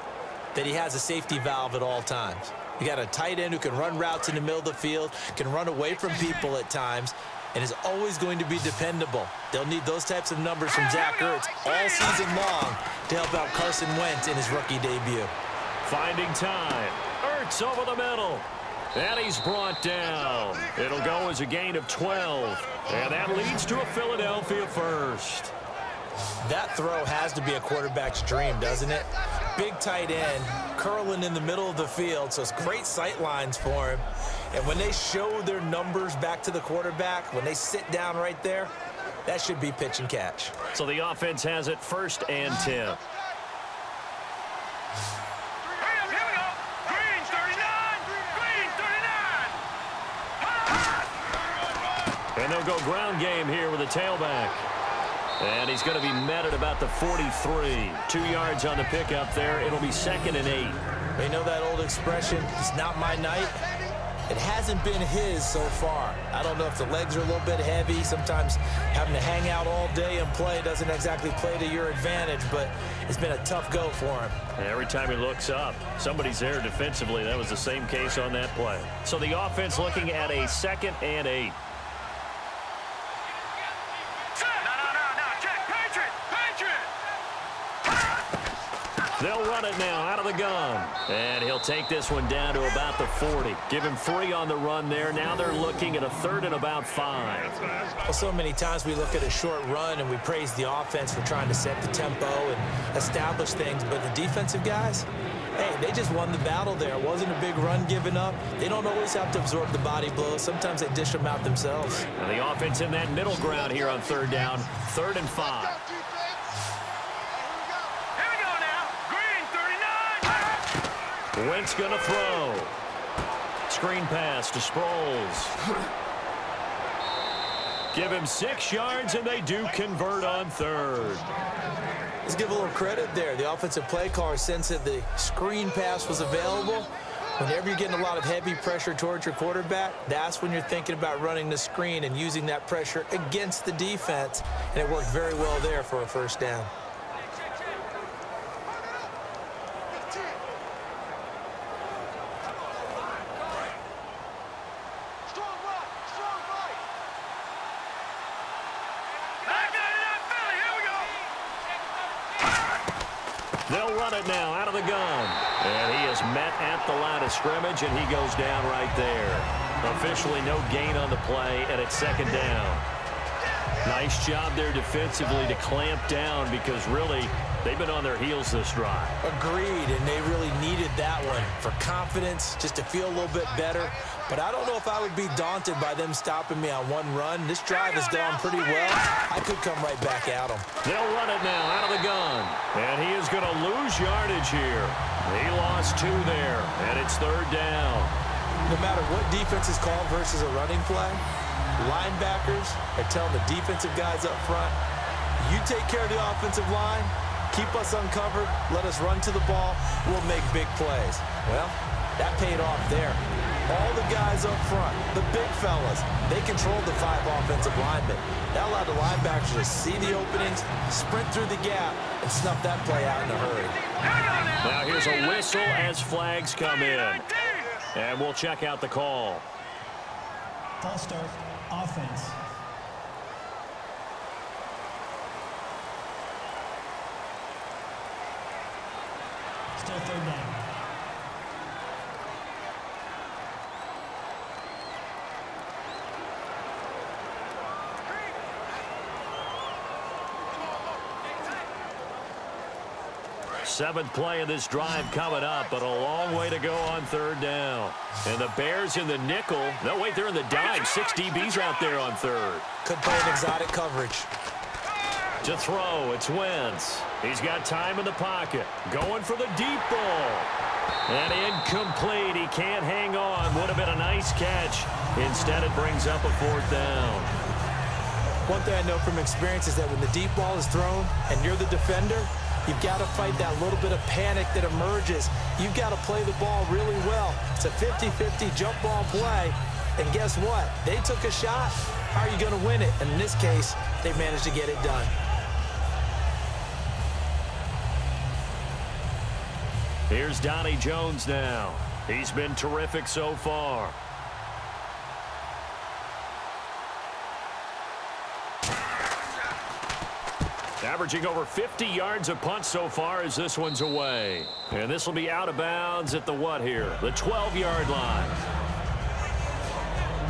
that he has a safety valve at all times. You got a tight end who can run routes in the middle of the field, can run away from people at times, and is always going to be dependable. They'll need those types of numbers from Zach Ertz all season long to help out Carson Wentz in his rookie debut. Finding time. Ertz over the middle. And he's brought down. It'll go as a gain of 12. And that leads to a Philadelphia first. That throw has to be a quarterback's dream, doesn't it? Big tight end, curling in the middle of the field, so it's great sight lines for him. And when they show their numbers back to the quarterback, when they sit down right there, that should be pitch and catch. So the offense has it first and 10. And they'll go ground game here with a tailback. And he's going to be met at about the 43. 2 yards on the pickup there. It'll be 2nd and 8. You know that old expression, it's not my night? It hasn't been his so far. I don't know if the legs are a little bit heavy. Sometimes having to hang out all day and play doesn't exactly play to your advantage, but it's been a tough go for him. And every time he looks up, somebody's there defensively. That was the same case on that play. So the offense looking at a 2nd and 8. They'll run it now out of the gun. And he'll take this one down to about the 40. Give him 3 on the run there. Now they're looking at a 3rd and about 5. Well, so many times we look at a short run and we praise the offense for trying to set the tempo and establish things. But the defensive guys, hey, they just won the battle there. It wasn't a big run given up. They don't always have to absorb the body blows. Sometimes they dish them out themselves. And the offense in that middle ground here on 3rd down. 3rd and 5. Wentz gonna throw. Screen pass to Sproles. Give him 6 yards, and they do convert on 3rd. Let's give a little credit there. The offensive play caller sensed that the screen pass was available. Whenever you're getting a lot of heavy pressure towards your quarterback, that's when you're thinking about running the screen and using that pressure against the defense. And it worked very well there for a 1st down. They'll run it now out of the gun. And he is met at the line of scrimmage, and he goes down right there. Officially no gain on the play, and it's 2nd down. Nice job there defensively to clamp down because really they've been on their heels this drive. Agreed, and they really needed that one for confidence, just to feel a little bit better. But I don't know if I would be daunted by them stopping me on one run. This drive has gone pretty well. I could come right back at them. They'll run it now out of the gun. And he is going to lose yardage here. He lost 2 there, and it's 3rd down. No matter what defense is called versus a running play, linebackers are telling the defensive guys up front, you take care of the offensive line, keep us uncovered, let us run to the ball, we'll make big plays. Well, that paid off there. All the guys up front, the big fellas, they controlled the 5 offensive linemen. That allowed the linebackers to see the openings, sprint through the gap, and snuff that play out in a hurry. Now here's a whistle as flags come in. And we'll check out the call. False start, offense. Still third down. Seventh play of this drive coming up, but a long way to go on third down. And the Bears in the nickel. No, wait, they're in the dime. 6 DBs out there on third. Could play an exotic coverage. To throw, it's Wentz. He's got time in the pocket. Going for the deep ball. And incomplete. He can't hang on. Would have been a nice catch. Instead, it brings up a 4th down. One thing I know from experience is that when the deep ball is thrown and you're the defender, you've got to fight that little bit of panic that emerges. You've got to play the ball really well. It's a 50-50 jump ball play. And guess what? They took a shot. How are you going to win it? And in this case, they managed to get it done. Here's Donnie Jones now. He's been terrific so far. Averaging over 50 yards a punt so far as this one's away. And this will be out of bounds at the what here? The 12-yard line.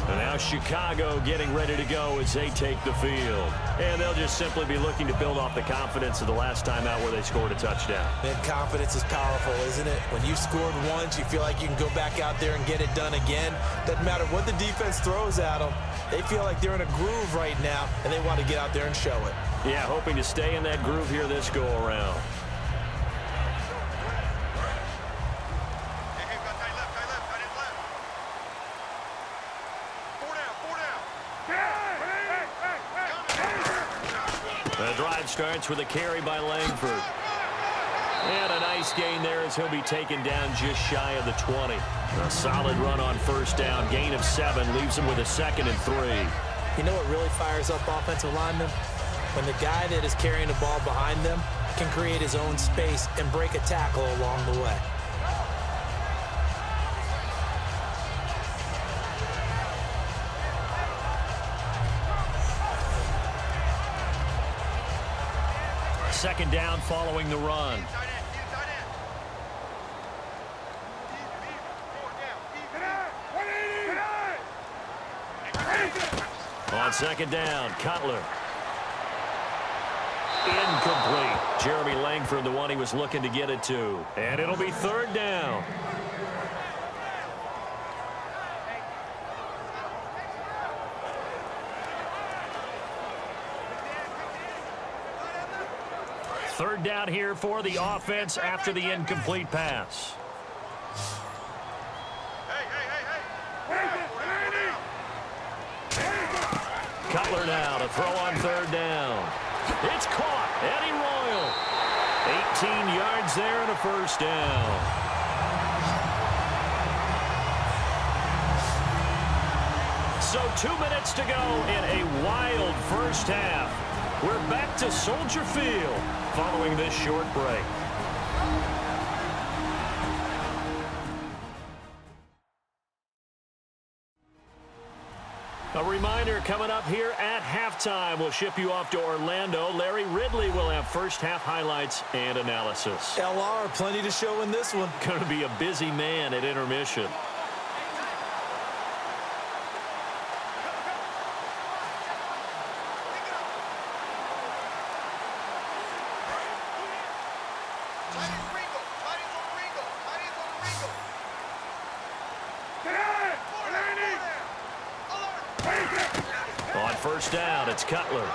And now Chicago getting ready to go as they take the field. And they'll just simply be looking to build off the confidence of the last time out where they scored a touchdown. And confidence is powerful, isn't it? When you scored once, you feel like you can go back out there and get it done again. Doesn't matter what the defense throws at them. They feel like they're in a groove right now, and they want to get out there and show it. Yeah, hoping to stay in that groove here this go-around. Hey, got tight left, tight left, tight end left. 4 down, 4 down. The drive starts with a carry by Langford. And a nice gain there as he'll be taken down just shy of the 20. A solid run on first down. Gain of 7 leaves him with a 2nd and 3. You know what really fires up offensive linemen? When the guy that is carrying the ball behind them can create his own space and break a tackle along the way. Second down following the run. Tight end, tight end. Deep, 4 down, deep. On second down, Cutler. Incomplete. Jeremy Langford, the one he was looking to get it to. And it'll be third down. Third down here for the offense after the incomplete pass. Cutler now to throw on third down. It's caught. Eddie Royal. 18 yards there and a first down. So 2 minutes to go in a wild first half. We're back to Soldier Field following this short break. A reminder coming up here at halftime. We'll ship you off to Orlando. Larry Ridley will have first half highlights and analysis. LR, plenty to show in this one. Going to be a busy man at intermission. On first down, it's Cutler.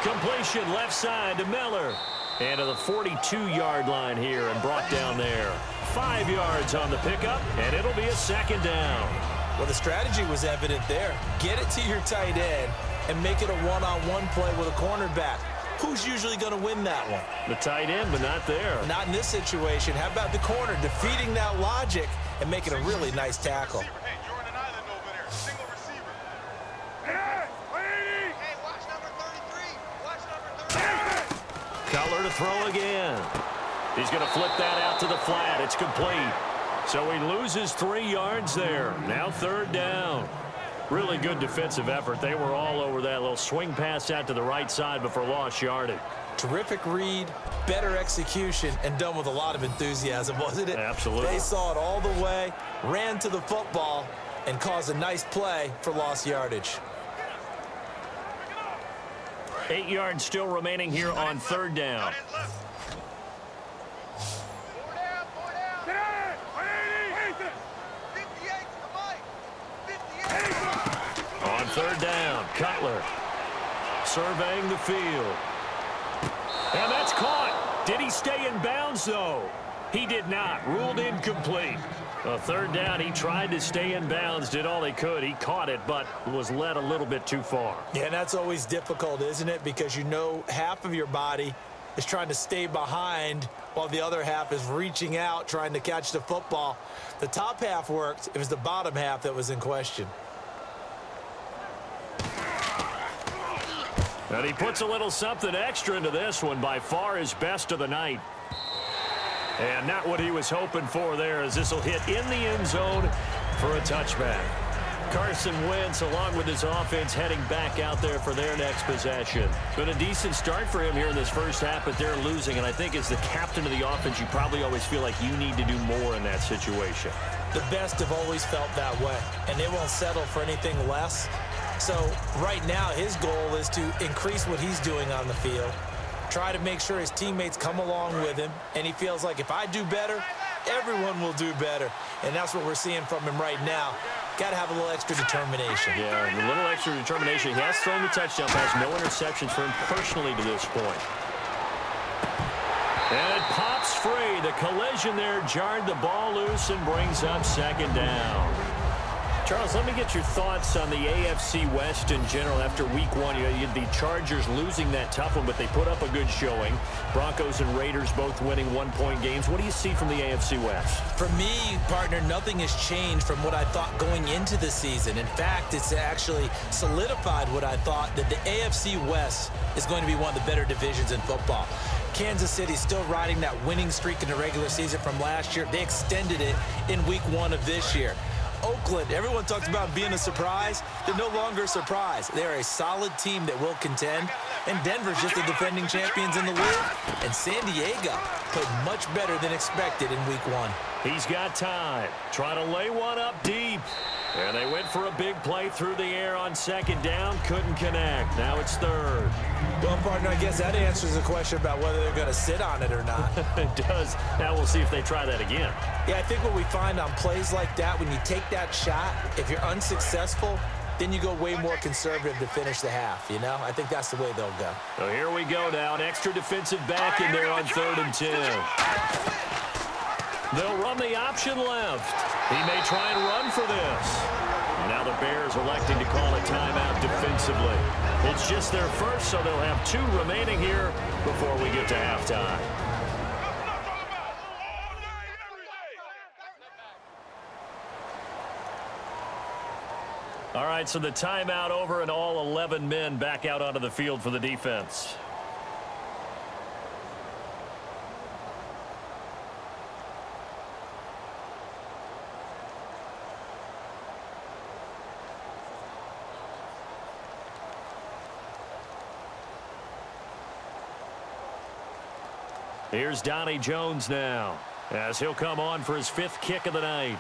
Completion left side to Miller. And to the 42-yard line here and brought down there. 5 yards on the pickup, and it'll be a second down. Well, the strategy was evident there. Get it to your tight end and make it a one-on-one play with a cornerback. Who's usually going to win that one? The tight end, but not there. Not in this situation. How about the corner defeating that logic and making a really nice tackle. Hey, you're on an island over there. Single receiver. Hey, watch number 33. Watch number 33. Cutler to throw again. He's going to flip that out to the flat. It's complete. So he loses 3 yards there. Now 3rd down. Really good defensive effort. They were all over that little swing pass out to the right side before lost yardage. Terrific read, better execution, and done with a lot of enthusiasm, wasn't it? Absolutely. They saw it all the way, ran to the football, and caused a nice play for lost yardage. 8 yards still remaining here on 3rd down. On 3rd down, Cutler surveying the field. And that's caught. Did he stay in bounds, though? He did not. Ruled incomplete. 3rd down, he tried to stay in bounds, did all he could. He caught it, but was led a little bit too far. Yeah, and that's always difficult, isn't it? Because you know half of your body is trying to stay behind while the other half is reaching out, trying to catch the football. The top half worked. It was the bottom half that was in question. And he puts a little something extra into this one, by far his best of the night. And not what he was hoping for there, as this will hit in the end zone for a touchback. Carson Wentz, along with his offense, heading back out there for their next possession. Been a decent start for him here in this first half, but they're losing. And I think as the captain of the offense, you probably always feel like you need to do more in that situation. The best have always felt that way, and they won't settle for anything less. So right now, his goal is to increase what he's doing on the field, try to make sure his teammates come along with him, and he feels like if I do better, everyone will do better. And that's what we're seeing from him right now. Got to have a little extra determination. Yeah, a little extra determination. He has thrown the touchdown pass, no interceptions for him personally to this point. And it pops free. The collision there jarred the ball loose and brings up 2nd down. Charles, let me get your thoughts on the AFC West in general after week 1. You had the Chargers losing that tough one, but they put up a good showing. Broncos and Raiders both winning 1-point games. What do you see from the AFC West? For me, partner, nothing has changed from what I thought going into the season. In fact, it's actually solidified what I thought, that the AFC West is going to be one of the better divisions in football. Kansas City still riding that winning streak in the regular season from last year. They extended it in week 1 of this year. Oakland, everyone talks about being a surprise. They're no longer a surprise. They're a solid team that will contend. And Denver's just the defending champions in the league. And San Diego played much better than expected in week 1. He's got time. Trying to lay one up deep. And they went for a big play through the air on 2nd down. Couldn't connect. Now it's 3rd. Well, partner, I guess that answers the question about whether they're going to sit on it or not. It does. Now we'll see if they try that again. Yeah, I think what we find on plays like that, when you take that shot, if you're unsuccessful, then you go way more conservative to finish the half, you know? I think that's the way they'll go. So here we go now. An extra defensive back in there on 3rd and 10. They'll run the option left. He may try and run for this. Now the Bears electing to call a timeout defensively. It's just their first, so they'll have 2 remaining here before we get to halftime. All right, so the timeout over and all 11 men back out onto the field for the defense. Here's Donnie Jones now, as he'll come on for his 5th kick of the night.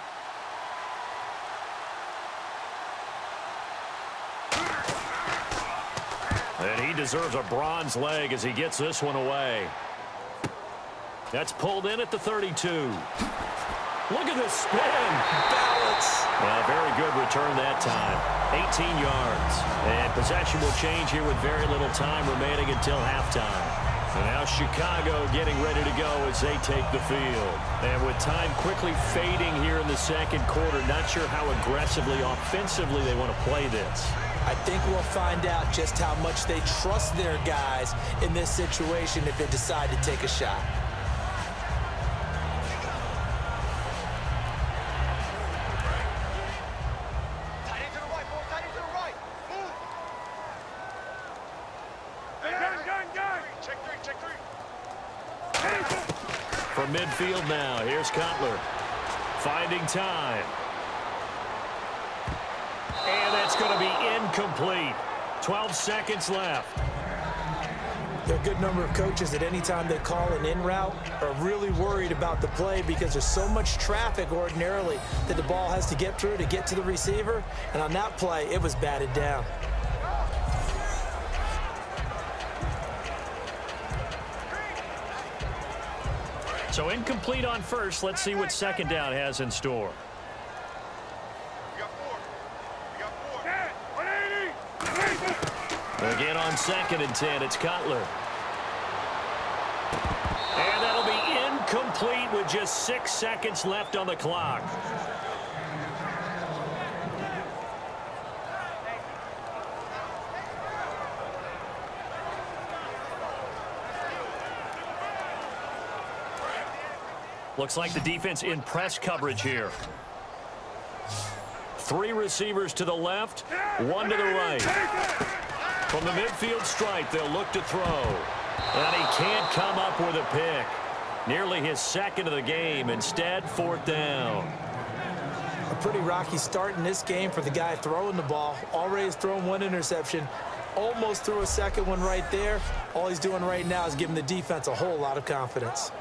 And he deserves a bronze leg as he gets this one away. That's pulled in at the 32. Look at this spin. Balance. Well, very good return that time. 18 yards. And possession will change here with very little time remaining until halftime. And now Chicago getting ready to go as they take the field. And with time quickly fading here in the 2nd quarter, not sure how aggressively, offensively they want to play this. I think we'll find out just how much they trust their guys in this situation if they decide to take a shot. Check three, check three. From midfield now, here's Cutler. Finding time. And that's going to be incomplete. 12 seconds left. There are a good number of coaches that any time they call an in route are really worried about the play because there's so much traffic ordinarily that the ball has to get through to get to the receiver. And on that play, it was batted down. So incomplete on first. Let's see what second down has in store. We got four. We got four. 180. Again on 2nd and 10, it's Cutler. And that'll be incomplete with just 6 seconds left on the clock. Looks like the defense in press coverage here. 3 receivers to the left, 1 to the right. From the midfield stripe, they'll look to throw. And he can't come up with a pick. Nearly his second of the game. Instead, 4th down. A pretty rocky start in this game for the guy throwing the ball. Already has thrown 1 interception. Almost threw a second one right there. All he's doing right now is giving the defense a whole lot of confidence.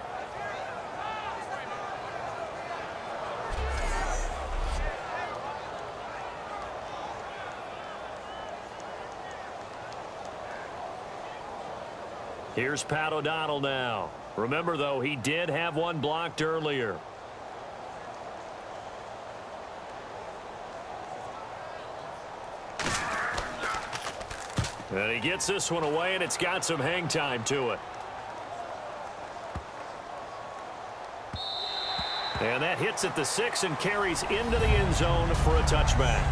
Here's Pat O'Donnell now. Remember, though, he did have 1 blocked earlier. And he gets this one away, and it's got some hang time to it. And that hits at the 6 and carries into the end zone for a touchback.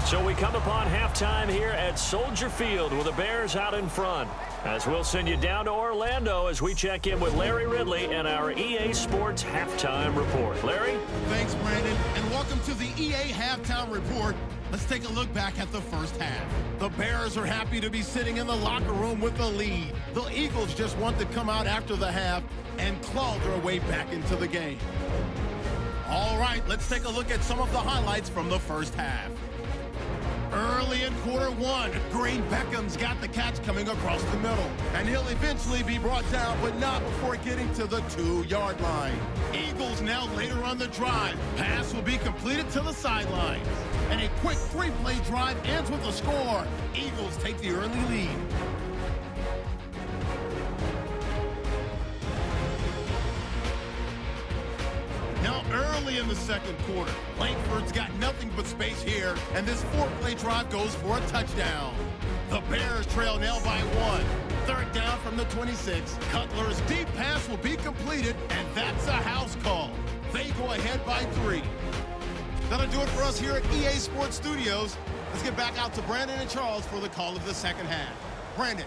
So we come upon halftime here at Soldier Field with the Bears out in front. As we'll send you down to Orlando as we check in with Larry Ridley and our EA Sports Halftime Report. Larry? Thanks, Brandon, and welcome to the EA Halftime Report. Let's take a look back at the first half. The Bears are happy to be sitting in the locker room with the lead. The Eagles just want to come out after the half and claw their way back into the game. All right, let's take a look at some of the highlights from the first half. Early in quarter 1, Green Beckham's got the catch coming across the middle. And he'll eventually be brought down, but not before getting to the 2-yard line. Eagles now later on the drive. Pass will be completed to the sidelines. And a quick 3-play drive ends with a score. Eagles take the early lead. Now early in the second quarter, Langford's got nothing but space here, and this 4-play drive goes for a touchdown. The Bears trail now by 1. 3rd down from the 26. Cutler's deep pass will be completed, and that's a house call. They go ahead by 3. That'll do it for us here at EA Sports Studios. Let's get back out to Brandon and Charles for the call of the second half. Brandon.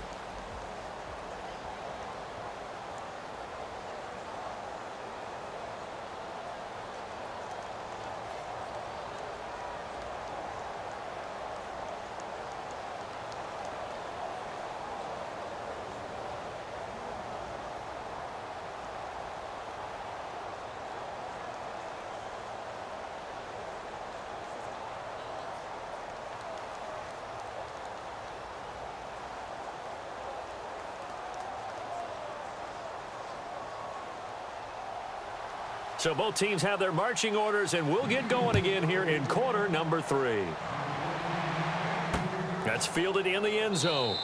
So both teams have their marching orders, and we'll get going again here in quarter number 3. That's fielded in the end zone.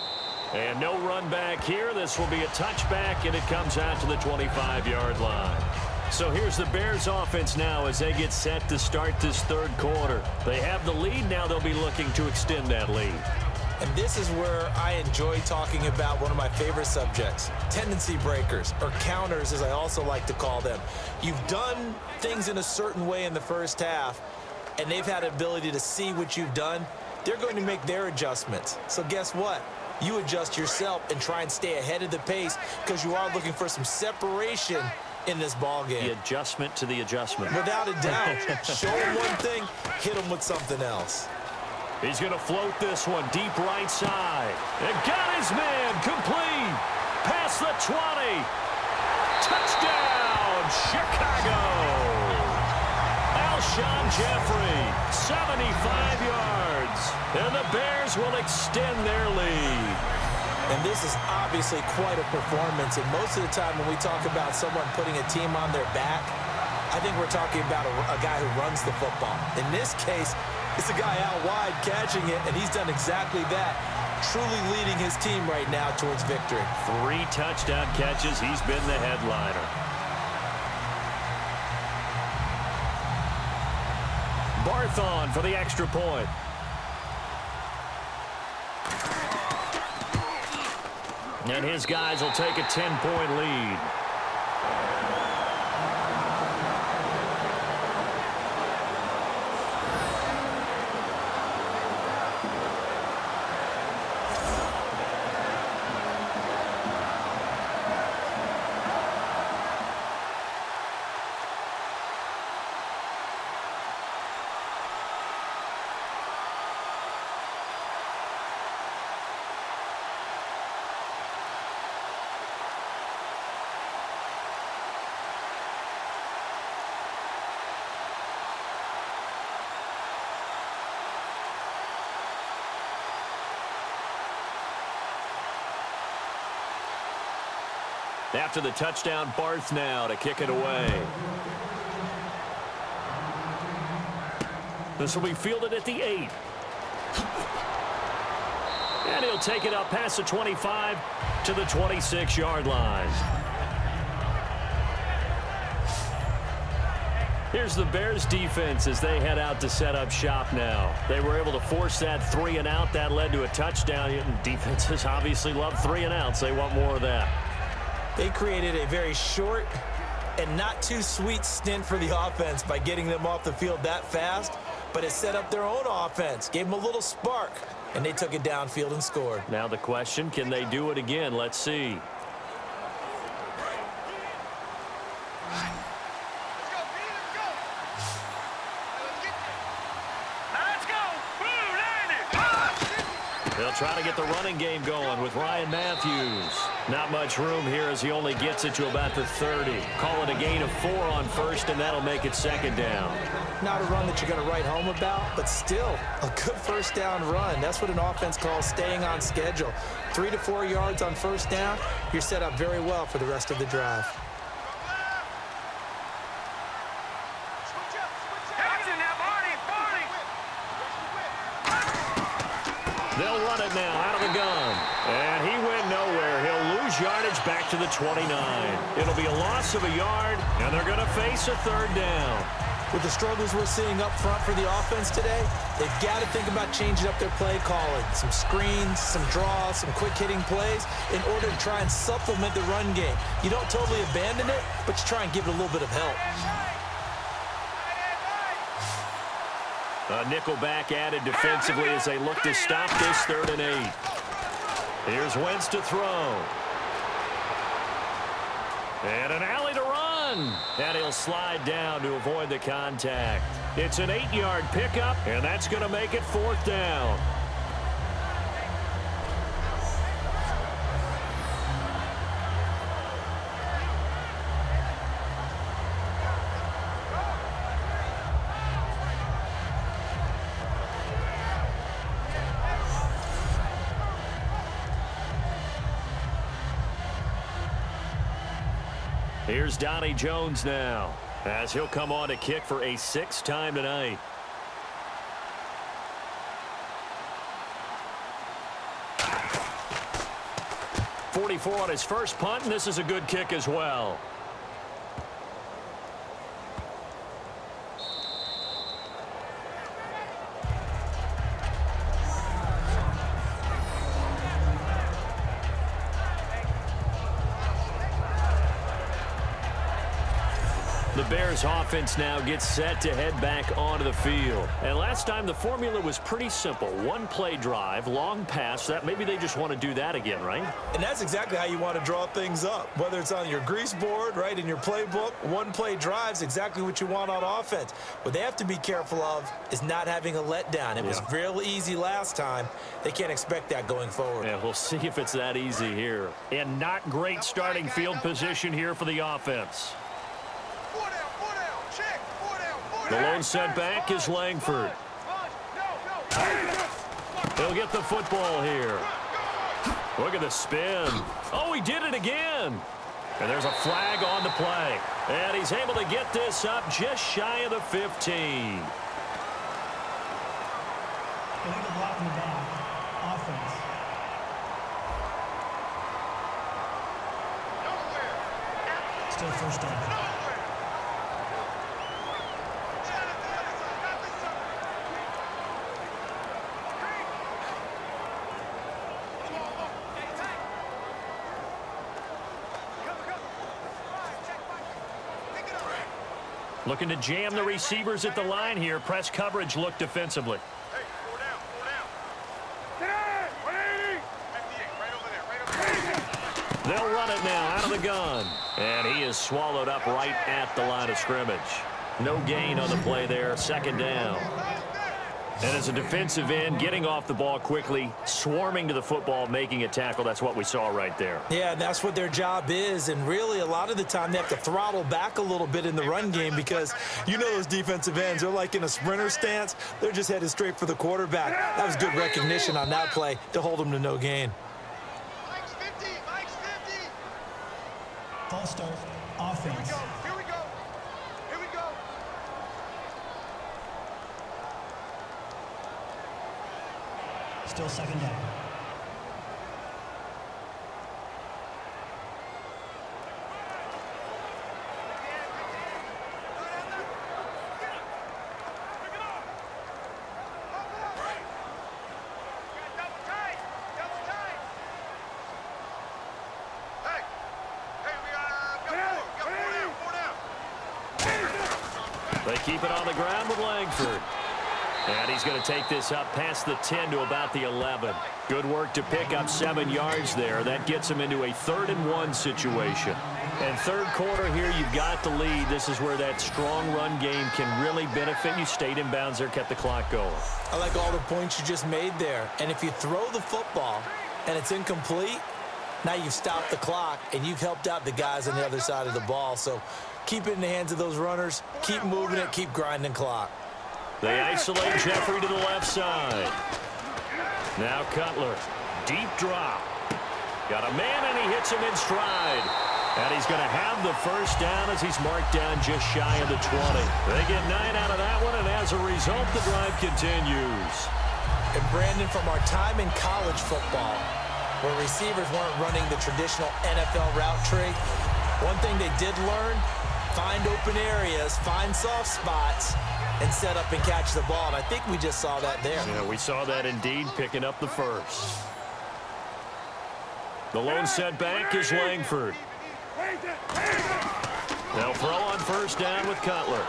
And no run back here. This will be a touchback, and it comes out to the 25-yard line. So here's the Bears offense now as they get set to start this 3rd quarter. They have the lead. Now they'll be looking to extend that lead. And this is where I enjoy talking about one of my favorite subjects, tendency breakers, or counters as I also like to call them. You've done things in a certain way in the first half, and they've had the ability to see what you've done. They're going to make their adjustments. So guess what? You adjust yourself and try and stay ahead of the pace because you are looking for some separation in this ball game. The adjustment to the adjustment. Without a doubt. Show them one thing, hit them with something else. He's going to float this one deep right side. And got his man complete. past the 20. Touchdown, Chicago. Alshon Jeffrey, 75 yards. And the Bears will extend their lead. And this is obviously quite a performance. And most of the time when we talk about someone putting a team on their back, I think we're talking about a guy who runs the football. In this case, it's a guy out wide catching it, and he's done exactly that, truly leading his team right now towards victory. 3 touchdown catches. He's been the headliner. Barthon for the extra point. And his guys will take a 10-point lead. After the touchdown, Barth now to kick it away. This will be fielded at the 8. And he'll take it up past the 25 to the 26-yard line. Here's the Bears defense as they head out to set up shop now. They were able to force that 3 and out. That led to a touchdown. Defenses obviously love 3 and outs. They want more of that. They created a very short and not too sweet stint for the offense by getting them off the field that fast, but it set up their own offense, gave them a little spark, and they took it downfield and scored. Now the question, can they do it again? Let's see. They'll try to get the running game going with Ryan Matthews. Not much room here as he only gets it to about the 30. Call it a gain of 4 on first, and that'll make it 2nd down. Not a run that you're going to write home about, but still a good first down run. That's what an offense calls staying on schedule. 3 to 4 yards on first down, you're set up very well for the rest of the drive. They'll run it now out of the gun. And he went nowhere. He'll lose yardage back to the 29. It'll be a loss of a yard, and they're going to face a 3rd down. With the struggles we're seeing up front for the offense today, they've got to think about changing up their play calling. Some screens, some draws, some quick-hitting plays in order to try and supplement the run game. You don't totally abandon it, but you try and give it a little bit of help. A nickel back added defensively as they look to stop this 3rd and 8. Here's Wentz to throw. And an alley to run. And he'll slide down to avoid the contact. It's an 8-yard pickup, and that's going to make it 4th down. Here's Donnie Jones now, as he'll come on to kick for a 6th time tonight. .44 on his first punt, and this is a good kick as well. The Bears offense now gets set to head back onto the field. And last time the formula was pretty simple. One play drive, long pass. That maybe they just want to do that again, right? And that's exactly how you want to draw things up. Whether it's on your grease board, right, in your playbook, one play drive's exactly what you want on offense. What they have to be careful of is not having a letdown. It was real easy last time. They can't expect that going forward. Yeah, we'll see if it's that easy here. And not great starting field position here for the offense. The lone setback is Langford. He'll get the football here. Look at the spin. Oh, he did it again. And there's a flag on the play. And he's able to get this up just shy of the 15. Illegal block in the back. Offense. Still first down. Looking to jam the receivers at the line here. Press coverage look defensively. Hey, 4 down, 4 down. 180. Right over there. They'll run it now out of the gun. And he is swallowed up right at the line of scrimmage. No gain on the play there. Second down. And as a defensive end, getting off the ball quickly, swarming to the football, making a tackle. That's what we saw right there. Yeah, and that's what their job is. And really, a lot of the time, they have to throttle back a little bit in the run game because you know those defensive ends, they're like in a sprinter stance. They're just headed straight for the quarterback. That was good recognition on that play to hold them to no gain. Mike's 50. Mike's 50. False start. Offense. Here we go. Here we go. Still second down. They keep it on the ground with Langford. And he's going to take this up past the 10 to about the 11. Good work to pick up 7 yards there. That gets him into a 3rd-and-1 situation. And third quarter here, you've got the lead. This is where that strong run game can really benefit you. Stayed in bounds there, kept the clock going. I like all the points you just made there. And if you throw the football and it's incomplete, now you've stopped the clock and you've helped out the guys on the other side of the ball. So keep it in the hands of those runners. Keep moving it. Keep grinding clock. They isolate Jeffrey to the left side. Now Cutler. Deep drop. Got a man, and he hits him in stride. And he's going to have the first down as he's marked down just shy of the 20. They get 9 out of that one, and as a result, the drive continues. And Brandon, from our time in college football, where receivers weren't running the traditional NFL route tree, one thing they did learn, find open areas, find soft spots, and set up and catch the ball. And I think we just saw that there. Yeah, we saw that indeed, picking up the first. The lone setback is Langford. They'll throw on first down with Cutler.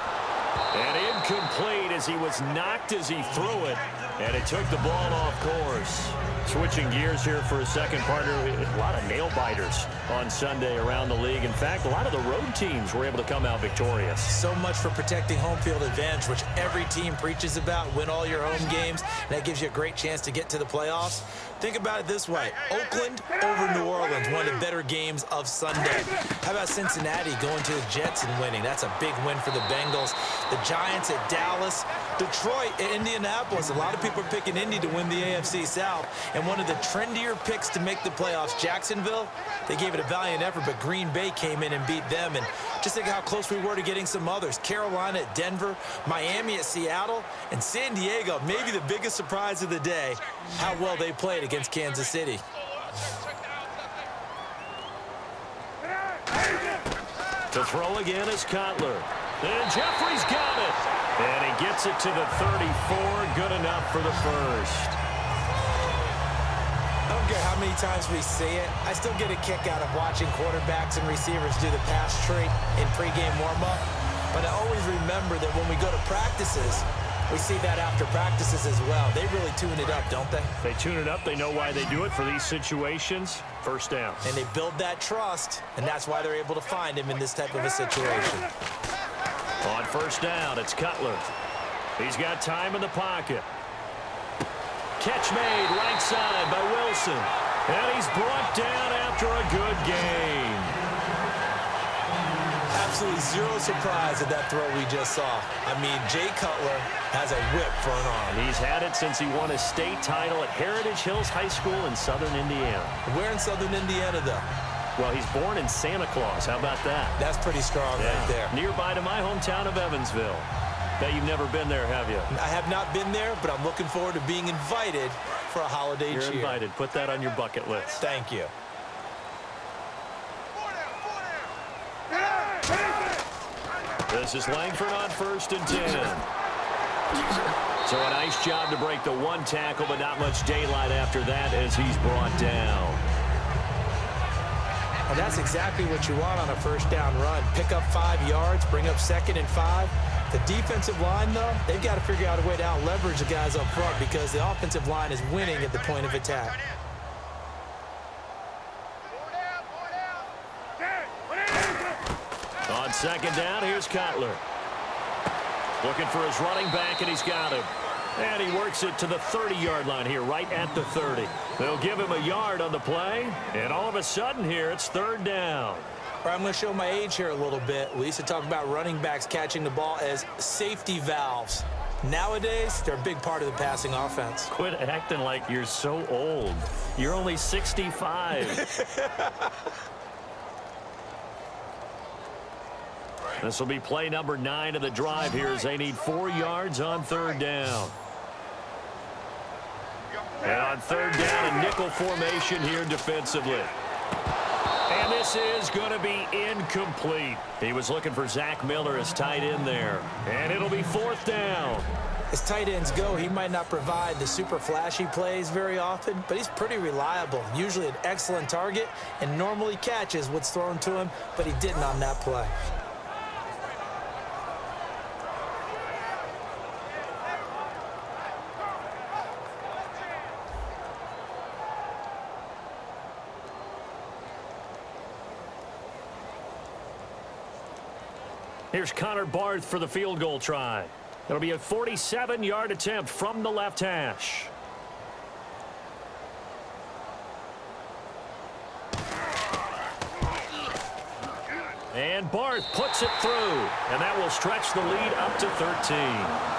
And incomplete as he was knocked as he threw it. And it took the ball off course. Switching gears here for a second, partner. A lot of nail-biters on Sunday around the league. In fact, a lot of the road teams were able to come out victorious. So much for protecting home field advantage, which every team preaches about. Win all your home games, and that gives you a great chance to get to the playoffs. Think about it this way. Oakland over New Orleans, one of the better games of Sunday. How about Cincinnati going to the Jets and winning? That's a big win for the Bengals. The Giants at Dallas. Detroit at Indianapolis. A lot of people are picking Indy to win the AFC South. And one of the trendier picks to make the playoffs, Jacksonville, they gave it a valiant effort, but Green Bay came in and beat them. And just think how close we were to getting some others. Carolina at Denver, Miami at Seattle, and San Diego, maybe the biggest surprise of the day, how well they played against Kansas City. To throw again is Cutler. And Jeffrey's got it. And he gets it to the 34. Good enough for the first. I don't care how many times we see it. I still get a kick out of watching quarterbacks and receivers do the pass tree in pregame warm-up. But I always remember that when we go to practices, we see that after practices as well. They really tune it up, don't they? They tune it up. They know why they do it for these situations. First down. And they build that trust, and that's why they're able to find him in this type of a situation. On first down, it's Cutler. He's got time in the pocket. Catch made right side by Wilson. And he's brought down after a good game. Absolutely zero surprise at that throw we just saw. I mean, Jay Cutler has a whip for an arm. He's had it since he won his state title at Heritage Hills High School in Southern Indiana. Where in Southern Indiana, though? Well, he's born in Santa Claus. How about that? That's pretty strong right there. Nearby to my hometown of Evansville. Bet you've never been there, have you? I have not been there, but I'm looking forward to being invited for a holiday cheer. You're invited. Put that on your bucket list. Thank you. This is Langford on first and 10. So a nice job to break the one tackle, but not much daylight after that as he's brought down. And that's exactly what you want on a first down run. Pick up 5 yards, bring up 2nd and 5. The defensive line, though, they've got to figure out a way to out-leverage the guys up front because the offensive line is winning at the point of attack. On second down, here's Cutler. Looking for his running back, and he's got him. And he works it to the 30-yard line here, right at the 30. They'll give him a yard on the play, and all of a sudden here, it's third down. All right, I'm going to show my age here a little bit. We used to talk about running backs catching the ball as safety valves. Nowadays, they're a big part of the passing offense. Quit acting like you're so old. You're only 65. This will be play number 9 of the drive here as they need 4 yards on third down. And on third down, a nickel formation here defensively. And this is going to be incomplete. He was looking for Zach Miller as tight end there. And it'll be fourth down. As tight ends go, he might not provide the super flashy plays very often, but he's pretty reliable. Usually an excellent target and normally catches what's thrown to him, but he didn't on that play. Here's Connor Barth for the field goal try. It'll be a 47-yard attempt from the left hash. And Barth puts it through, and that will stretch the lead up to 13.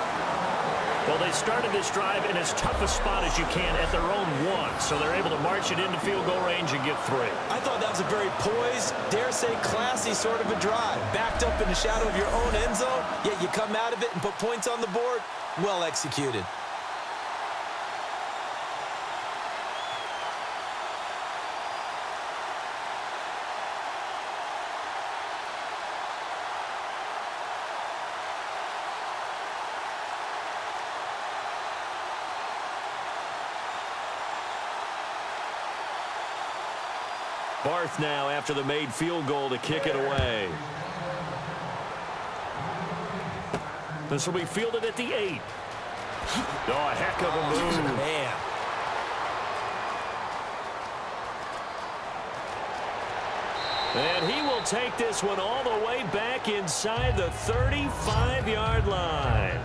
Well, they started this drive in as tough a spot as you can at their own 1, so they're able to march it into field goal range and get 3. I thought that was a very poised, dare say classy sort of a drive. Backed up in the shadow of your own end zone, yet you come out of it and put points on the board. Well executed. Barth now after the made field goal to kick it away. This will be fielded at the 8. Oh, a heck of a move. Man. And he will take this one all the way back inside the 35-yard line.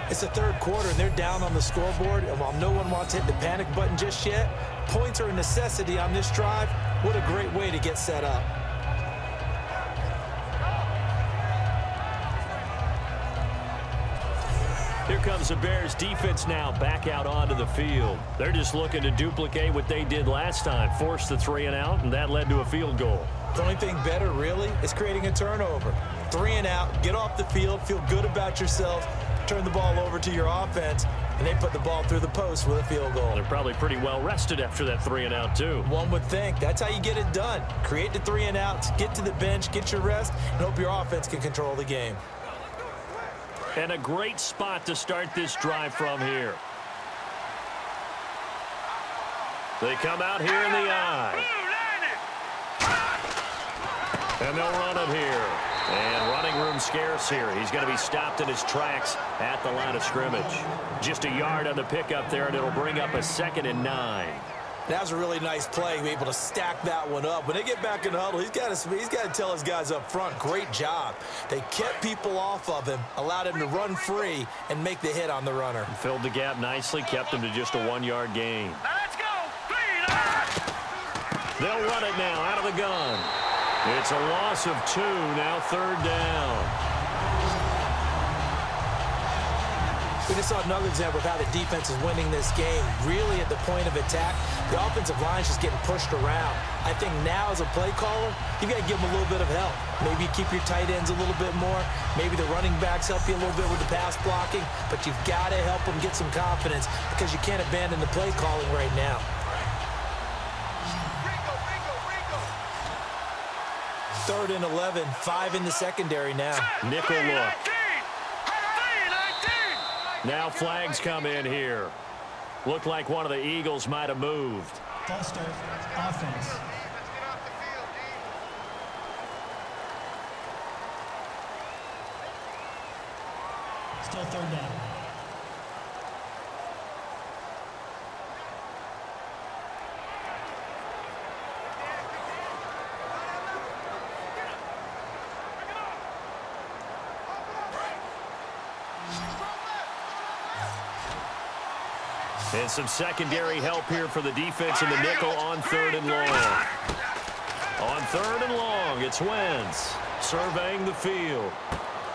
It's the third quarter, and they're down on the scoreboard. And while no one wants to hit the panic button just yet, points are a necessity on this drive. What a great way to get set up. Here comes the Bears defense now back out onto the field. They're just looking to duplicate what they did last time, force the 3 and out, and that led to a field goal. The only thing better, really, is creating a turnover. 3 and out, get off the field, feel good about yourself, turn the ball over to your offense, and they put the ball through the post with a field goal. They're probably pretty well rested after that 3 and out, too. One would think. That's how you get it done. Create the 3 and outs, get to the bench, get your rest, and hope your offense can control the game. And a great spot to start this drive from here. They come out here in the I. And they'll run it here. And running room scarce here. He's going to be stopped in his tracks at the line of scrimmage. Just a yard on the pickup there, and it'll bring up a 2nd and 9. That was a really nice play, be able to stack that one up. When they get back in the huddle, he's got to tell his guys up front, great job. They kept people off of him, allowed him to run free, and make the hit on the runner. Filled the gap nicely, kept him to just a 1-yard gain. Let's go. They'll run it now out of the gun. It's a loss of 2, now 3rd down. We just saw another example of how the defense is winning this game. Really at the point of attack, the offensive line is just getting pushed around. I think now as a play caller, you got to give them a little bit of help. Maybe keep your tight ends a little bit more. Maybe the running backs help you a little bit with the pass blocking. But you've got to help them get some confidence because you can't abandon the play calling right now. Third and 11, 5 in the secondary now. Nickel look. Now flags come in here. Looked like one of the Eagles might have moved. False start, offense. Still 3rd down. And some secondary help here for the defense in the nickel on 3rd and long. On 3rd and long, it's Wentz surveying the field.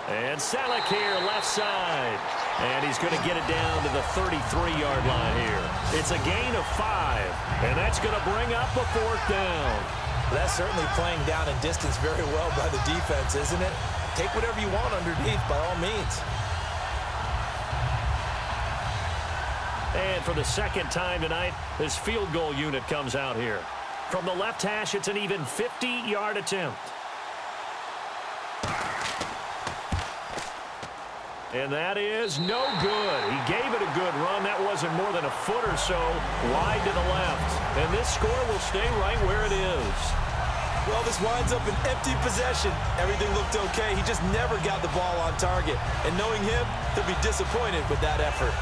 And Selleck here, left side. And he's going to get it down to the 33-yard line here. It's a gain of 5, and that's going to bring up a 4th down. That's certainly playing down in distance very well by the defense, isn't it? Take whatever you want underneath, by all means. And for the 2nd time tonight, this field goal unit comes out here. From the left hash, it's an even 50-yard attempt. And that is no good. He gave it a good run. That wasn't more than a foot or so wide to the left. And this score will stay right where it is. Well, this winds up an empty possession. Everything looked okay. He just never got the ball on target. And knowing him, he'll be disappointed with that effort.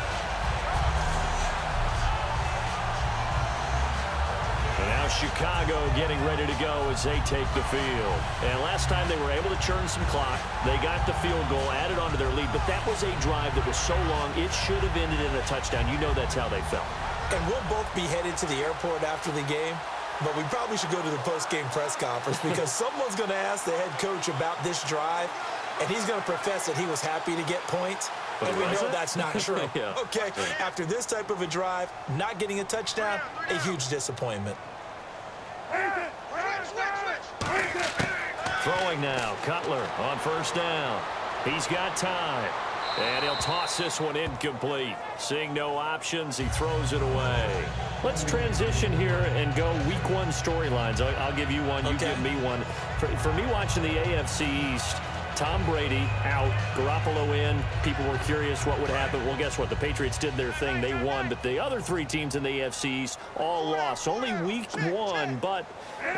Chicago getting ready to go as they take the field. And last time they were able to churn some clock. They got the field goal, added onto their lead, but that was a drive that was so long, it should have ended in a touchdown. You know that's how they felt. And we'll both be headed to the airport after the game, but we probably should go to the post-game press conference because someone's going to ask the head coach about this drive, and he's going to profess that he was happy to get points. And we know that's not true. Yeah. Okay, after this type of a drive, not getting a touchdown, a huge disappointment. Throwing now, Cutler on 1st down. He's got time. And he'll toss this one incomplete. Seeing no options, he throws it away. Let's transition here and go week 1 storylines. I'll give you one, you give me one. For me watching the AFC East, Tom Brady out, Garoppolo in. People were curious what would happen. Well, guess what? The Patriots did their thing. They won, but the other 3 teams in the AFC East all lost. Only week 1, but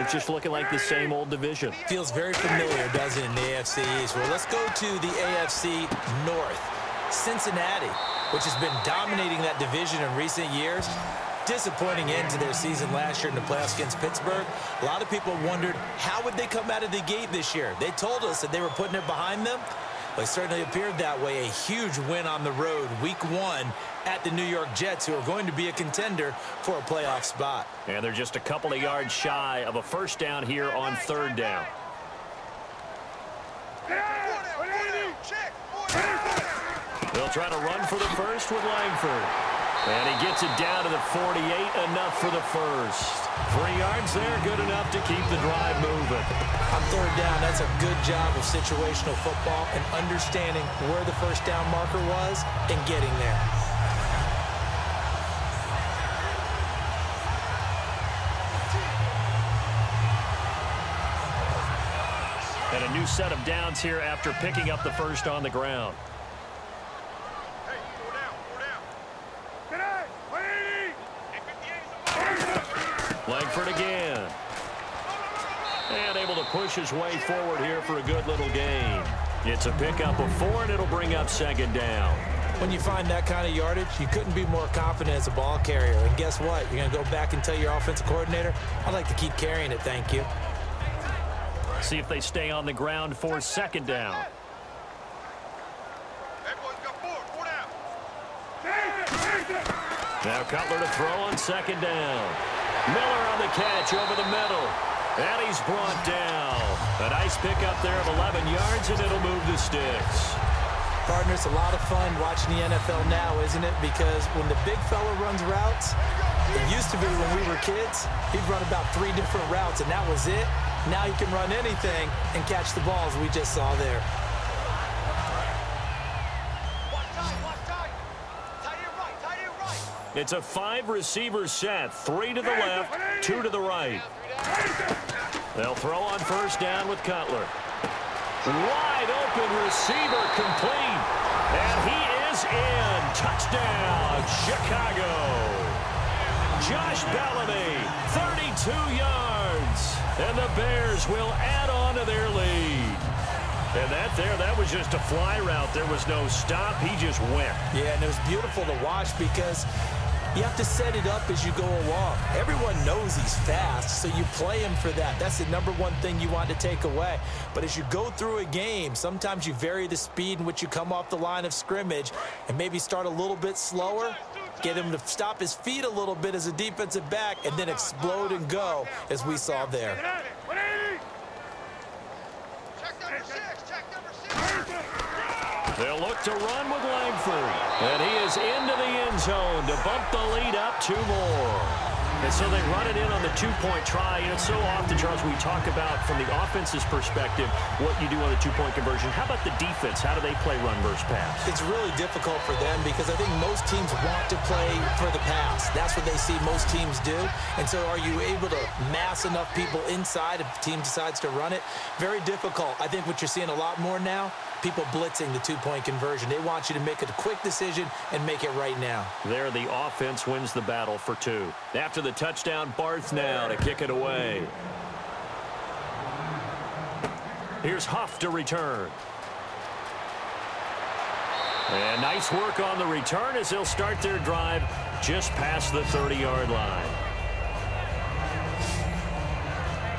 it's just looking like the same old division. Feels very familiar, doesn't it, in the AFC East? Well, let's go to the AFC North. Cincinnati, which has been dominating that division in recent years. Disappointing end to their season last year in the playoffs against Pittsburgh. A lot of people wondered how would they come out of the gate this year. They told us that they were putting it behind them. But it certainly appeared that way. A huge win on the road, week 1 at the New York Jets, who are going to be a contender for a playoff spot. And they're just a couple of yards shy of a 1st down here on 3rd down. They'll try to run for the first with Langford. And he gets it down to the 48, enough for the first. 3 yards there, good enough to keep the drive moving. On 3rd down, that's a good job of situational football and understanding where the 1st down marker was and getting there. And a new set of downs here after picking up the first on the ground. Langford again. And able to push his way forward here for a good little gain. It's a pickup of 4, and it'll bring up second down. When you find that kind of yardage, you couldn't be more confident as a ball carrier. And guess what? You're going to go back and tell your offensive coordinator, I'd like to keep carrying it, thank you. See if they stay on the ground for second down. Everyone's got 4 down. Now Cutler to throw on second down. Miller on the catch over the middle. And he's brought down. A nice pickup there of 11 yards, and it'll move the sticks. Partner, it's a lot of fun watching the NFL now, isn't it? Because when the big fella runs routes, it used to be when we were kids, he'd run about 3 different routes, and that was it. Now he can run anything and catch the balls we just saw there. It's a 5-receiver set. 3 to the left, 2 to the right. They'll throw on first down with Cutler. Wide open receiver complete. And he is in. Touchdown, Chicago. Josh Bellamy, 32 yards. And the Bears will add on to their lead. And that was just a fly route. There was no stop. He just went. Yeah, and it was beautiful to watch because you have to set it up as you go along. Everyone knows he's fast, so you play him for that. That's the number one thing you want to take away. But as you go through a game, sometimes you vary the speed in which you come off the line of scrimmage and maybe start a little bit slower, get him to stop his feet a little bit as a defensive back, and then explode and go, as we saw there. They'll look to run with Langford. And he is into the end zone to bump the lead up 2 more. And so they run it in on the 2-point try. You know, so often, Charles, we talk about from the offense's perspective what you do on the 2-point conversion. How about the defense? How do they play run versus pass? It's really difficult for them because I think most teams want to play for the pass. That's what they see most teams do. And so are you able to mass enough people inside if the team decides to run it? Very difficult. I think what you're seeing a lot more now, people blitzing the 2-point conversion. They want you to make a quick decision and make it right now. There, the offense wins the battle for 2. After the touchdown, Barth now to kick it away. Here's Huff to return. And nice work on the return as they'll start their drive just past the 30-yard line.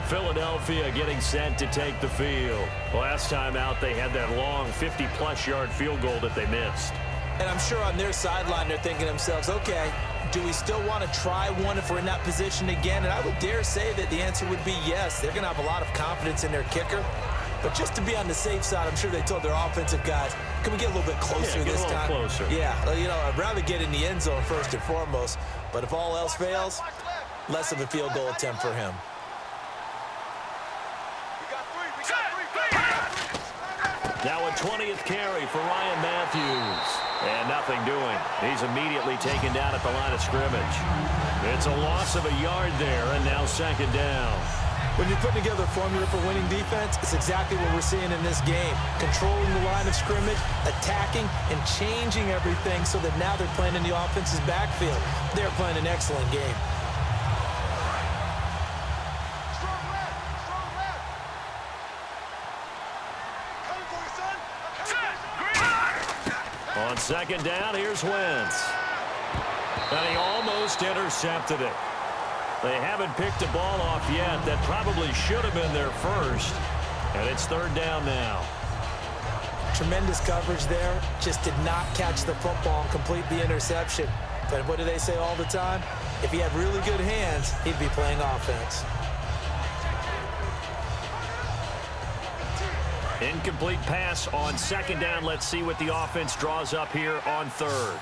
Philadelphia getting set to take the field. Last time out, they had that long 50-plus yard field goal that they missed. And I'm sure on their sideline, they're thinking to themselves, okay, do we still want to try one if we're in that position again? And I would dare say that the answer would be yes. They're going to have a lot of confidence in their kicker. But just to be on the safe side, I'm sure they told their offensive guys, can we get a little bit closer this time? Closer. Yeah, you know, I'd rather get in the end zone first and foremost. But if all else fails, less of a field goal attempt for him. Now a 20th carry for Ryan Matthews. And nothing doing. He's immediately taken down at the line of scrimmage. It's a loss of a yard there, and now second down. When you're putting together a formula for winning defense, it's exactly what we're seeing in this game. Controlling the line of scrimmage, attacking, and changing everything so that now they're playing in the offense's backfield. They're playing an excellent game. On second down, here's Wentz. And he almost intercepted it. They haven't picked a ball off yet. That probably should have been their first. And it's third down now. Tremendous coverage there. Just did not catch the football and complete the interception. But what do they say all the time? If he had really good hands, he'd be playing offense. Incomplete pass on second down. Let's see what the offense draws up here on third.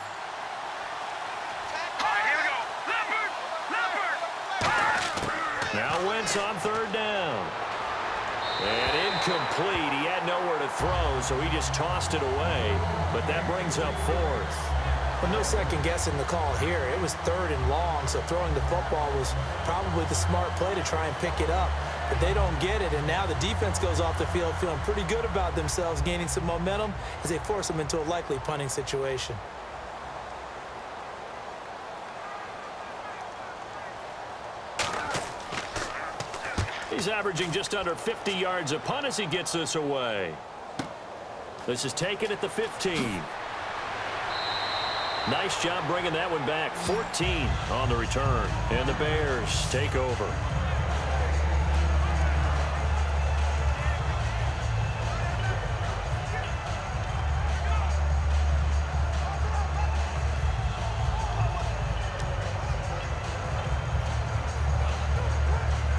Now Wentz on third down. And incomplete. He had nowhere to throw, so he just tossed it away. But that brings up fourth. Well, no second guessing the call here. It was third and long, so throwing the football was probably the smart play to try and pick it up. But they don't get it, and now the defense goes off the field feeling pretty good about themselves, gaining some momentum as they force them into a likely punting situation. He's averaging just under 50 yards a punt as he gets this away. This is taken at the 15. Nice job bringing that one back. 14 on the return. And the Bears take over.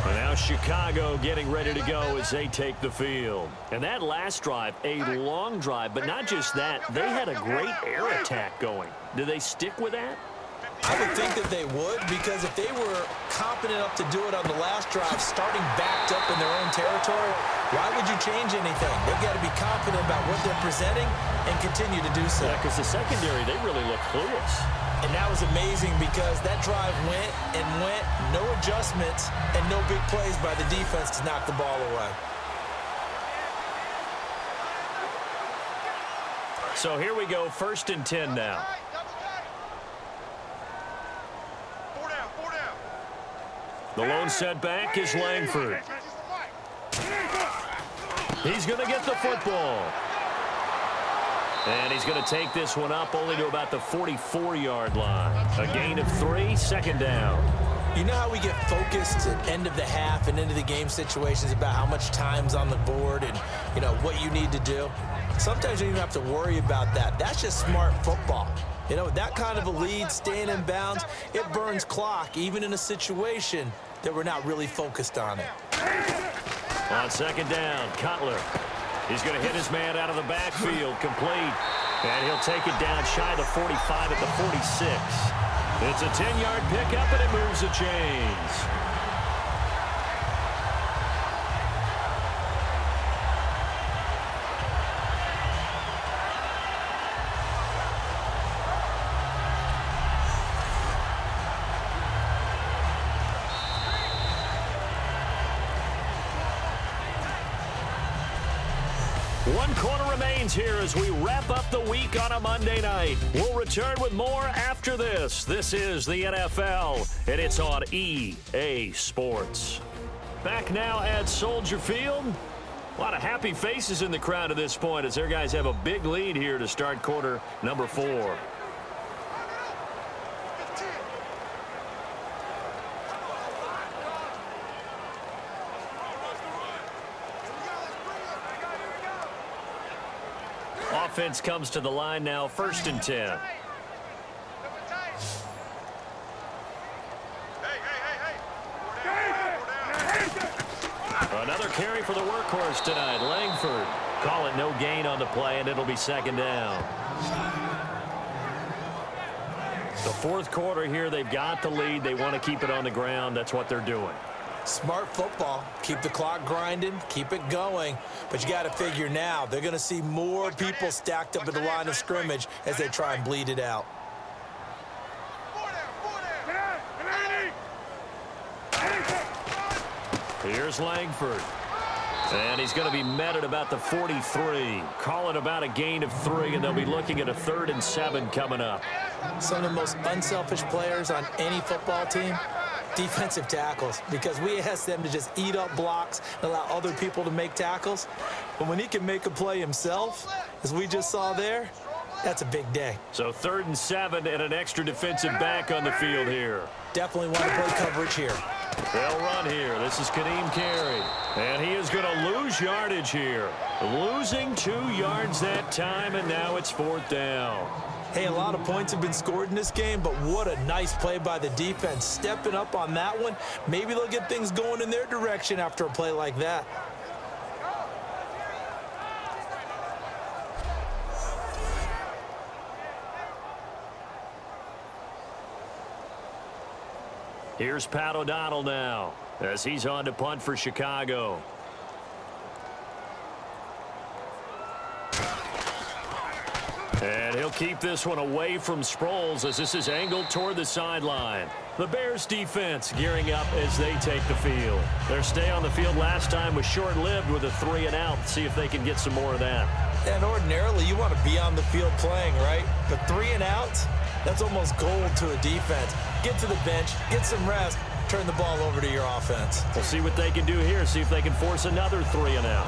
And now Chicago getting ready to go as they take the field. And that last drive, a long drive, but not just that. They had a great air attack going. Do they stick with that? I would think that they would, because if they were confident enough to do it on the last drive, starting backed up in their own territory, why would you change anything? They've got to be confident about what they're presenting and continue to do so. Yeah, because the secondary, they really look clueless. And that was amazing because that drive went and went, no adjustments, and no big plays by the defense to knock the ball away. So here we go, 1st and 10 now. The lone setback is Langford. He's going to get the football. And he's going to take this one up only to about the 44-yard line. A gain of 3, 2nd down. You know how we get focused at end of the half and into the game situations about how much time's on the board and, you know, what you need to do? Sometimes you don't even have to worry about that. That's just smart football. You know, that kind of a lead, staying in bounds, it burns clock, even in a situation that we're not really focused on it. On 2nd down, Cutler. He's going to hit his man out of the backfield, complete. And he'll take it down shy of the 45 at the 46. It's a 10-yard pickup, and it moves the chains. One quarter remains here as we wrap up the week on a Monday night. We'll return with more after this. This is the NFL, and it's on EA Sports. Back now at Soldier Field. A lot of happy faces in the crowd at this point as their guys have a big lead here to start quarter number 4. Offense comes to the line now, 1st and 10. Another carry for the workhorse tonight, Langford. Call it no gain on the play, and it'll be 2nd down. The 4th quarter here, they've got the lead. They want to keep it on the ground. That's what they're doing. Smart football. Keep the clock grinding, keep it going. But you got to figure now, they're going to see more people stacked up at the line of scrimmage as they try and bleed it out. Here's Langford. And he's going to be met at about the 43. Call it about a gain of 3, and they'll be looking at a 3rd and 7 coming up. Some of the most unselfish players on any football team, defensive tackles, because we ask them to just eat up blocks and allow other people to make tackles. But when he can make a play himself, as we just saw there, that's a big day. So 3rd and 7 and an extra defensive back on the field here. Definitely want to play coverage here. They'll run here. This is Kadeem Carey. And he is going to lose yardage here. Losing 2 yards that time, and now it's 4th down. Hey, a lot of points have been scored in this game, but what a nice play by the defense. Stepping up on that one. Maybe they'll get things going in their direction after a play like that. Here's Pat O'Donnell now as he's on to punt for Chicago. And he'll keep this one away from Sproles as this is angled toward the sideline. The Bears defense gearing up as they take the field. Their stay on the field last time was short-lived with a 3 and out. See if they can get some more of that. And ordinarily, you want to be on the field playing, right? But 3 and outs, that's almost gold to a defense. Get to the bench, get some rest, turn the ball over to your offense. We'll see what they can do here. See if they can force another 3 and out.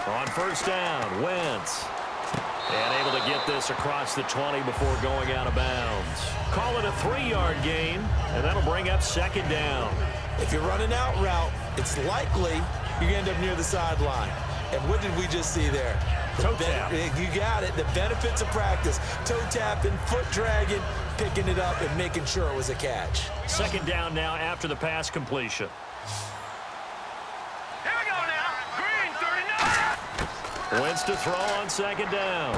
On first down, Wentz. And able to get this across the 20 before going out of bounds. Call it a 3-yard gain, and that'll bring up second down. If you're running out route, it's likely you're going to end up near the sideline. And what did we just see there? Toe tap. You got it. The benefits of practice. Toe tapping, foot dragging, picking it up, and making sure it was a catch. Second down now after the pass completion. Wentz to throw on second down.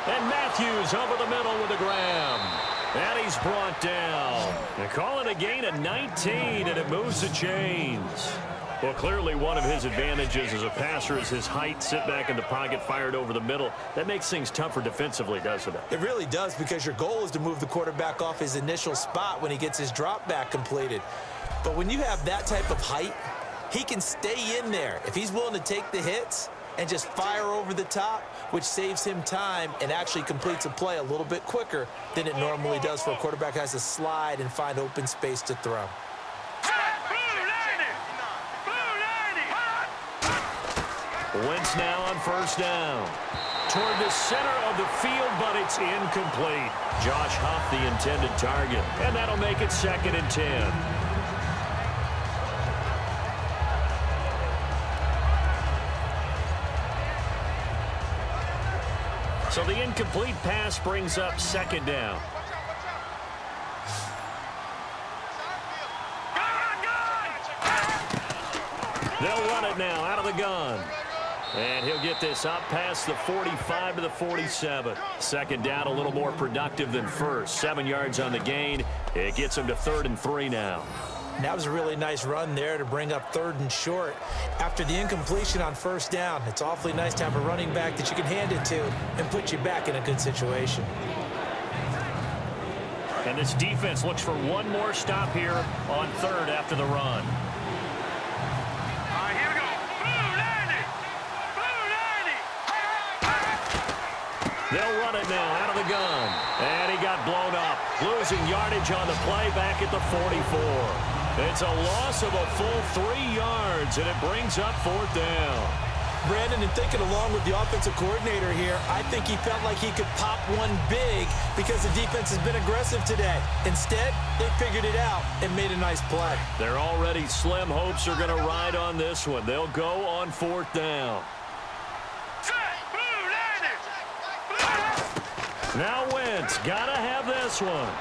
And Matthews over the middle with a grab. And he's brought down. They call it a gain of 19, and it moves the chains. Well, clearly one of his advantages as a passer is his height. Sit back in the pocket, fired over the middle. That makes things tougher defensively, doesn't it? It really does, because your goal is to move the quarterback off his initial spot when he gets his drop back completed. But when you have that type of height, he can stay in there. If he's willing to take the hits and just fire over the top, which saves him time and actually completes a play a little bit quicker than it normally does for a quarterback who has to slide and find open space to throw. Wentz now on first down. Toward the center of the field, but it's incomplete. Josh Huff, the intended target, and that'll make it 2nd and 10. So the incomplete pass brings up second down. They'll run it now out of the gun. And he'll get this up past the 45 to the 47. Second down, a little more productive than first. 7 yards on the gain. It gets him to 3rd and 3 now. That was a really nice run there to bring up 3rd and short. After the incompletion on first down, it's awfully nice to have a running back that you can hand it to and put you back in a good situation. And this defense looks for one more stop here on 3rd after the run. They'll run it now out of the gun. And he got blown up. Losing yardage on the play back at the 44. It's a loss of a full 3 yards, and it brings up 4th down. Brandon, and thinking along with the offensive coordinator here, I think he felt like he could pop one big because the defense has been aggressive today. Instead, they figured it out and made a nice play. Their already slim hopes are going to ride on this one. They'll go on 4th down. Now Wentz, gotta have this one.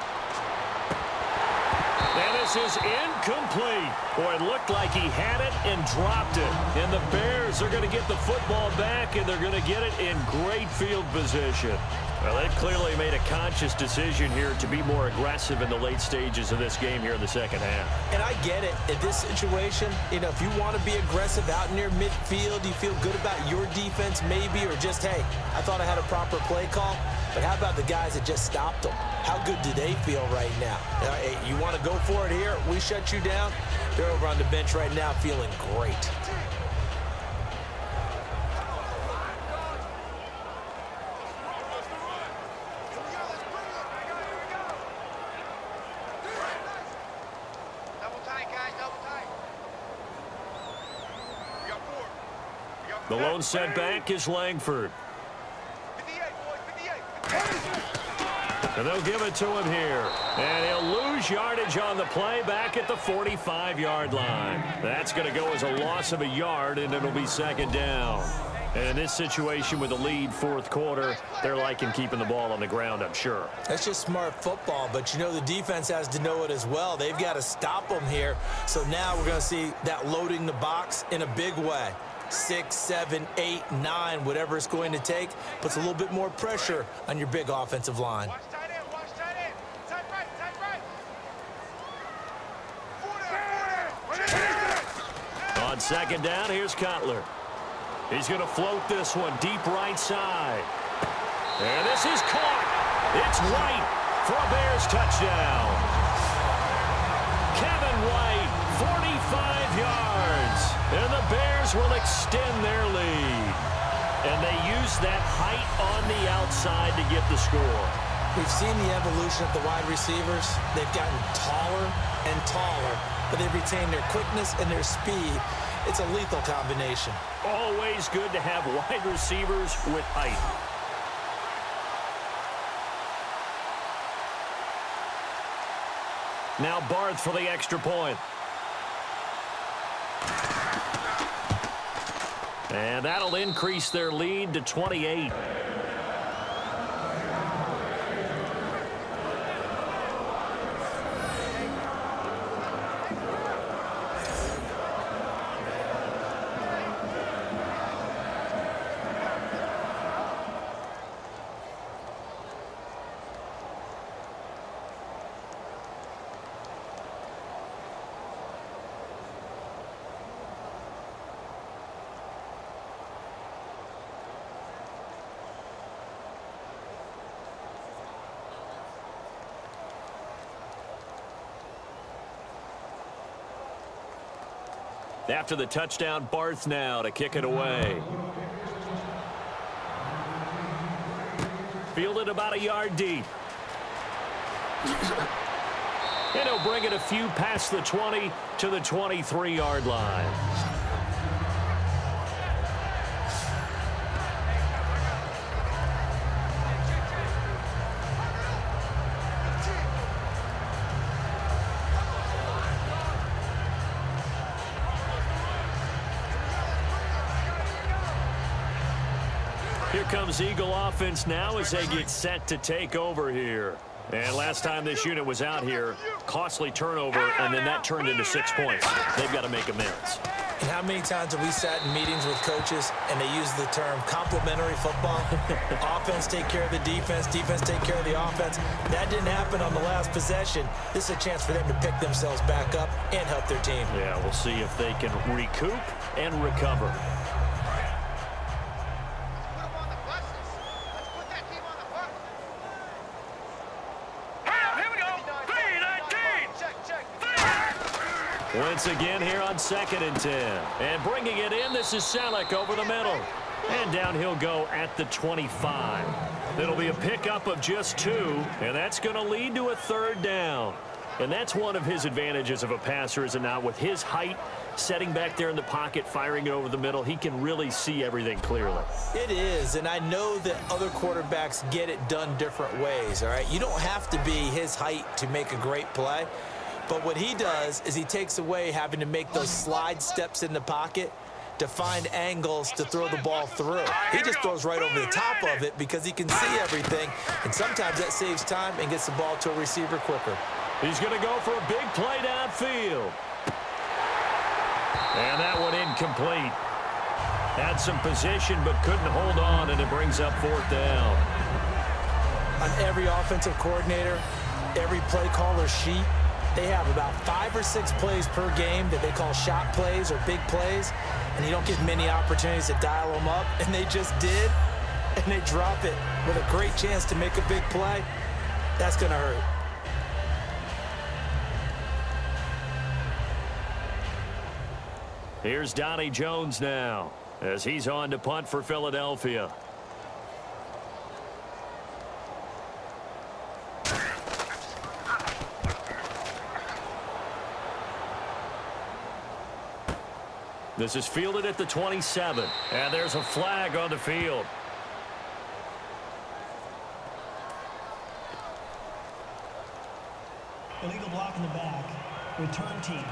And this is incomplete. Boy, it looked like he had it and dropped it. And the Bears are going to get the football back, and they're going to get it in great field position. Well, they've clearly made a conscious decision here to be more aggressive in the late stages of this game here in the second half. And I get it. In this situation, you know, if you want to be aggressive out near midfield, you feel good about your defense maybe, or just, hey, I thought I had a proper play call. But how about the guys that just stopped them? How good do they feel right now? Hey, you want to go for it here? We shut you down? They're over on the bench right now feeling great. The lone setback is Langford. And they'll give it to him here. And he'll lose yardage on the play back at the 45-yard line. That's going to go as a loss of a yard, and it'll be second down. And in this situation with the lead 4th quarter, they're liking keeping the ball on the ground, I'm sure. That's just smart football, but you know the defense has to know it as well. They've got to stop them here. So now we're going to see that loading the box in a big way. 6, 7, 8, 9, whatever it's going to take, puts a little bit more pressure on your big offensive line. Watch tight end, watch tight end. Tight right. On second down, here's Cutler. He's going to float this one deep right side. And this is caught. It's White for a Bears touchdown. will extend their lead. And they use that height on the outside to get the score. We've seen the evolution of the wide receivers. They've gotten taller and taller, but they've retained their quickness and their speed. It's a lethal combination. Always good to have wide receivers with height. Now Barth for the extra point. And that'll increase their lead to 28. After the touchdown, Barth now to kick it away. Fielded about a yard deep. And he'll bring it a few past the 20 to the 23-yard line. Here comes Eagle offense now as they get set to take over here. And last time this unit was out here, costly turnover, and then that turned into 6 points. They've got to make amends. And how many times have we sat in meetings with coaches and they use the term complementary football? Offense take care of the defense, defense take care of the offense. That didn't happen on the last possession. This is a chance for them to pick themselves back up and help their team. Yeah, we'll see if they can recoup and recover. Once again here on 2nd and 10. And bringing it in, this is Selleck over the middle. And down he'll go at the 25. It'll be a pickup of just 2, and that's going to lead to a 3rd down. And that's one of his advantages of a passer, is it not? With his height, setting back there in the pocket, firing it over the middle, he can really see everything clearly. It is, and I know that other quarterbacks get it done different ways, all right? You don't have to be his height to make a great play. But what he does is he takes away having to make those slide steps in the pocket to find angles to throw the ball through. He just throws right over the top of it because he can see everything, and sometimes that saves time and gets the ball to a receiver quicker. He's going to go for a big play downfield. And that one incomplete. Had some position but couldn't hold on, and it brings up 4th down. On every offensive coordinator, every play caller sheet, they have about 5 or 6 plays per game that they call shot plays or big plays, and you don't get many opportunities to dial them up, and they just did, and they drop it with a great chance to make a big play. That's going to hurt. Here's Donnie Jones now as he's on to punt for Philadelphia. This is fielded at the 27, and there's a flag on the field. Illegal block in the back. Return team.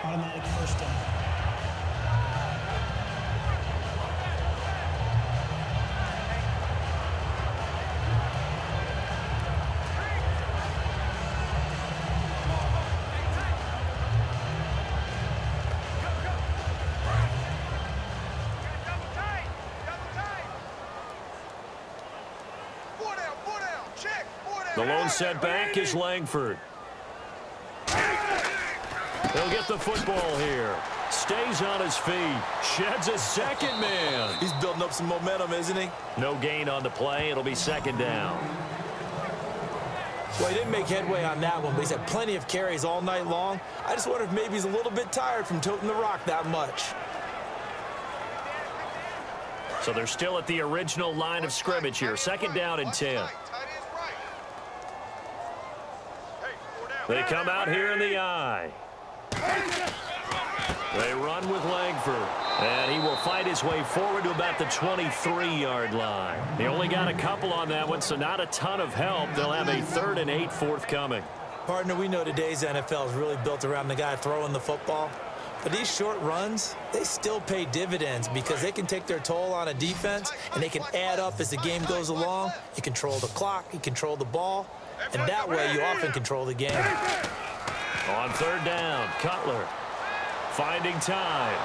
Automatic 1st down. The lone setback is Langford. He'll get the football here. Stays on his feet. Sheds a 2nd man. He's building up some momentum, isn't he? No gain on the play. It'll be 2nd down. Well, he didn't make headway on that one, but he's had plenty of carries all night long. I just wonder if maybe he's a little bit tired from toting the rock that much. So they're still at the original line of scrimmage here. Second down and 10. They come out here in the I. They run with Langford, and he will fight his way forward to about the 23-yard line. They only got a couple on that one, so not a ton of help. They'll have a 3rd and 8 forthcoming. Partner, we know today's NFL is really built around the guy throwing the football. But these short runs, they still pay dividends because they can take their toll on a defense, and they can add up as the game goes along. You control the clock, you control the ball, and that way you often control the game. On 3rd down, Cutler finding time.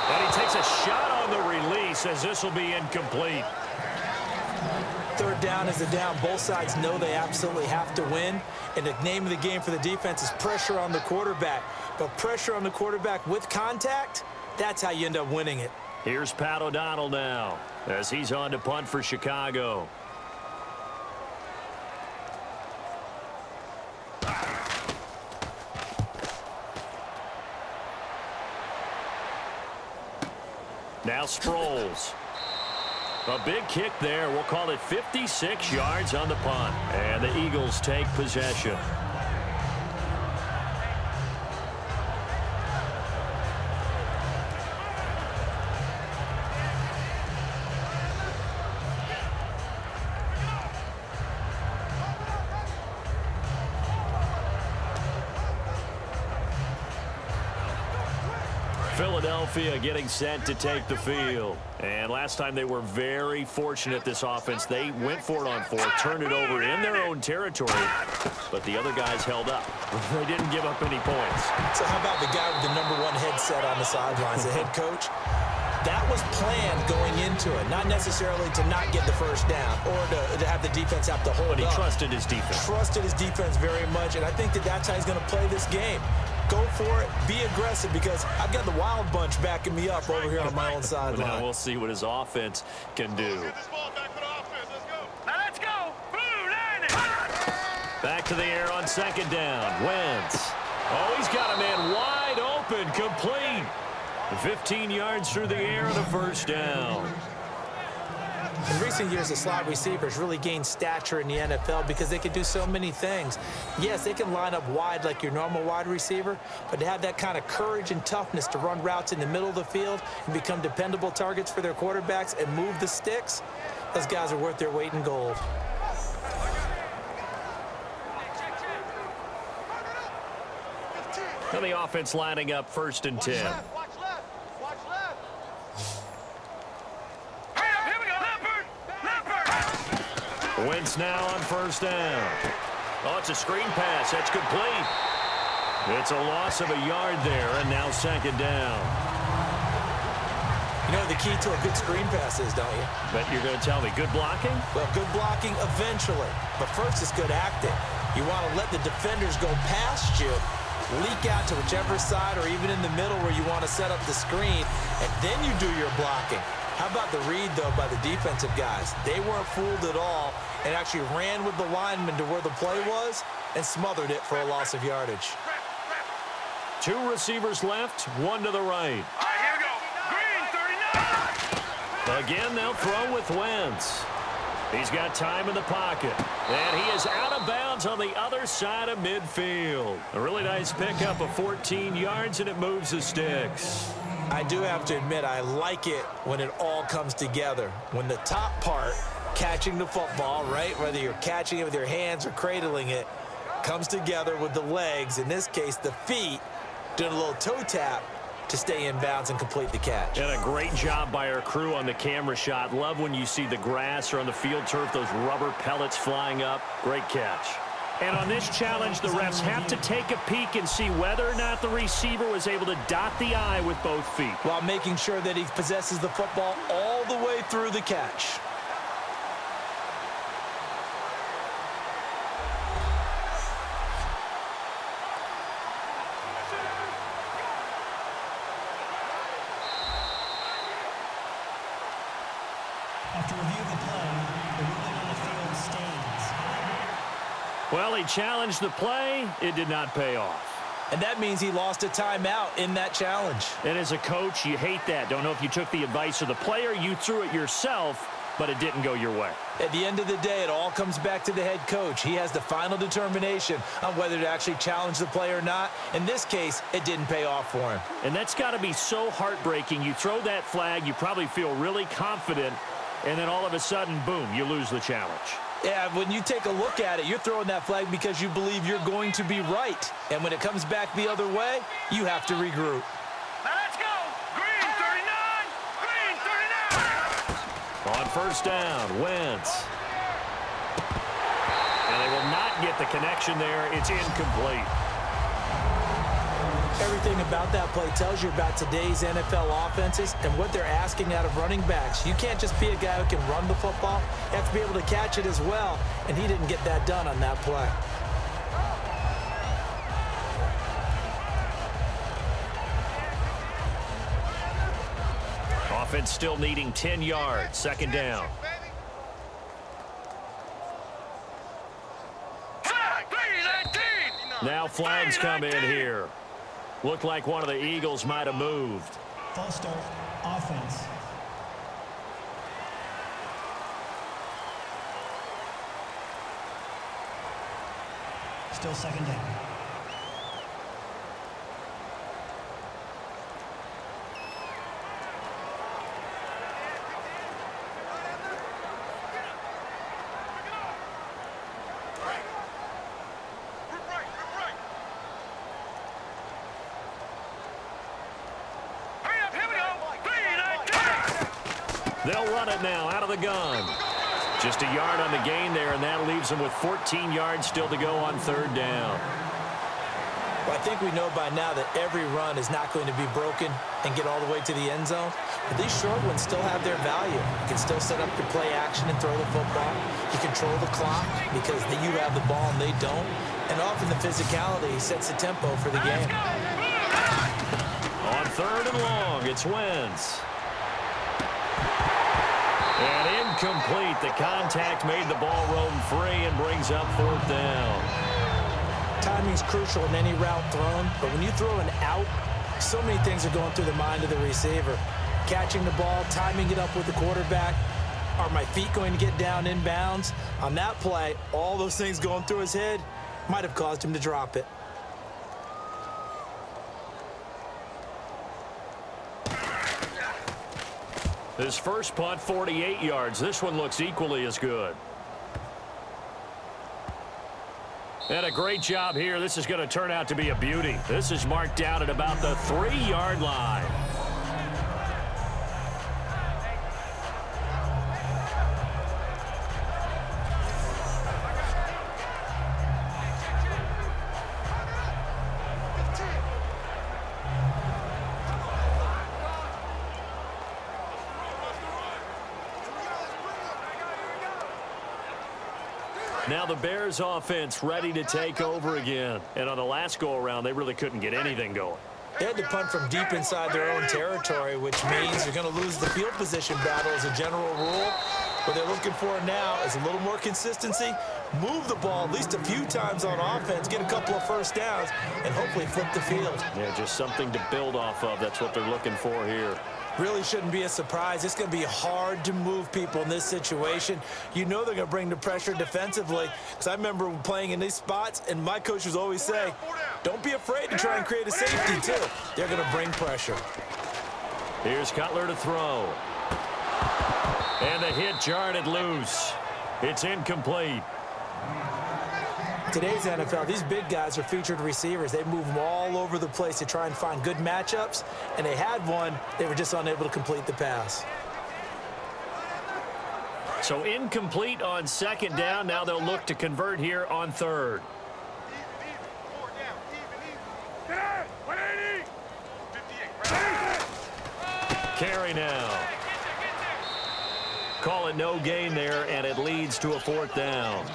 And he takes a shot on the release as this will be incomplete. 3rd down is a down. Both sides know they absolutely have to win. And the name of the game for the defense is pressure on the quarterback. But pressure on the quarterback with contact, that's how you end up winning it. Here's Pat O'Donnell now as he's on to punt for Chicago. Now Sproles. A big kick there. We'll call it 56 yards on the punt. And the Eagles take possession. Philadelphia getting set to take the field. And last time they were very fortunate, this offense. They went for it on 4, turned it over in their own territory, but the other guys held up. They didn't give up any points. So how about the guy with the #1 headset on the sidelines, the head coach? That was planned going into it, not necessarily to not get the first down or to have the defense have to hold up. But he trusted his defense. Trusted his defense very much, and I think that's how he's going to play this game. Go for it, be aggressive, because I've got the wild bunch backing me up over here on my own sideline. Now we'll see what his offense can do. Let's go. Back to the air on 2nd down. Wentz. Oh, he's got a man wide open, complete. 15 yards through the air and a 1st down. In recent years, the slot receivers really gained stature in the NFL because they can do so many things. Yes, they can line up wide like your normal wide receiver, but to have that kind of courage and toughness to run routes in the middle of the field and become dependable targets for their quarterbacks and move the sticks, those guys are worth their weight in gold. And the offense lining up 1st and 10. Watch left. Watch left. Wentz now on 1st down. Oh, it's a screen pass. That's complete. It's a loss of a yard there, and now 2nd down. You know the key to a good screen pass is, don't you? But you're going to tell me, good blocking? Well, good blocking eventually. But first, it's good acting. You want to let the defenders go past you, leak out to whichever side or even in the middle where you want to set up the screen, and then you do your blocking. How about the read, though, by the defensive guys? They weren't fooled at all and actually ran with the lineman to where the play was and smothered it for a loss of yardage. 2 receivers left, 1 to the right. All right, here we go. Green, 39. Again, they'll throw with Wentz. He's got time in the pocket. And he is out of bounds on the other side of midfield. A really nice pickup of 14 yards, and it moves the sticks. I do have to admit, I like it when it all comes together. When the top part, catching the football, right, whether you're catching it with your hands or cradling it, comes together with the legs, in this case the feet, doing a little toe tap to stay in bounds and complete the catch. And a great job by our crew on the camera shot. Love when you see the grass or on the field turf, those rubber pellets flying up. Great catch. And on this challenge, the refs have to take a peek and see whether or not the receiver was able to dot the I with both feet, while making sure that he possesses the football all the way through the catch. After review of the play, the ruling on the field stands. Well, he challenged the play. It did not pay off. And that means he lost a timeout in that challenge. And as a coach, you hate that. Don't know if you took the advice of the player, you threw it yourself, but it didn't go your way. At the end of the day, it all comes back to the head coach. He has the final determination on whether to actually challenge the play or not. In this case, it didn't pay off for him. And that's got to be so heartbreaking. You throw that flag, you probably feel really confident, and then all of a sudden, boom, you lose the challenge. Yeah, when you take a look at it, you're throwing that flag because you believe you're going to be right. And when it comes back the other way, you have to regroup. Let's go! Green 39! Green 39! On first down, Wentz. And they will not get the connection there. It's incomplete. Everything about that play tells you about today's NFL offenses and what they're asking out of running backs. You can't just be a guy who can run the football. You have to be able to catch it as well, and he didn't get that done on that play. Offense still needing 10 yards. Second down. Now flags come in here. Looked like one of the Eagles might have moved. False start, offense. Still second down. They'll run it now out of the gun. Just a yard on the gain there, and that leaves them with 14 yards still to go on third down. Well, I think we know by now that every run is not going to be broken and get all the way to the end zone. But these short ones still have their value. You can still set up your play action and throw the football. You control the clock because you have the ball and they don't. And often the physicality sets the tempo for the game. On third and long, it's Wentz. And incomplete. The contact made the ball roam free and brings up fourth down. Timing's crucial in any route thrown, but when you throw an out, so many things are going through the mind of the receiver. Catching the ball, timing it up with the quarterback. Are my feet going to get down in bounds? On that play, all those things going through his head might have caused him to drop it. His first punt, 48 yards. This one looks equally as good. And a great job here. This is going to turn out to be a beauty. This is marked down at about the 3-yard line. Now the Bears offense ready to take over again. And on the last go-around, they really couldn't get anything going. They had to punt from deep inside their own territory, which means you're going to lose the field position battle as a general rule. What they're looking for now is a little more consistency, move the ball at least a few times on offense, get a couple of first downs, and hopefully flip the field. Yeah, just something to build off of. That's what they're looking for here. Really shouldn't be a surprise. It's going to be hard to move people in this situation. You know they're going to bring the pressure defensively. Because I remember playing in these spots, and my coaches always say, don't be afraid to try and create a safety, too. They're going to bring pressure. Here's Cutler to throw. And the hit jarred it loose. It's incomplete. Today's NFL, these big guys are featured receivers. They move them all over the place to try and find good matchups, and they had one. They were just unable to complete the pass. So incomplete on second down. Now they'll look to convert here on third. Carry now. Call it no gain there, and it leads to a fourth down.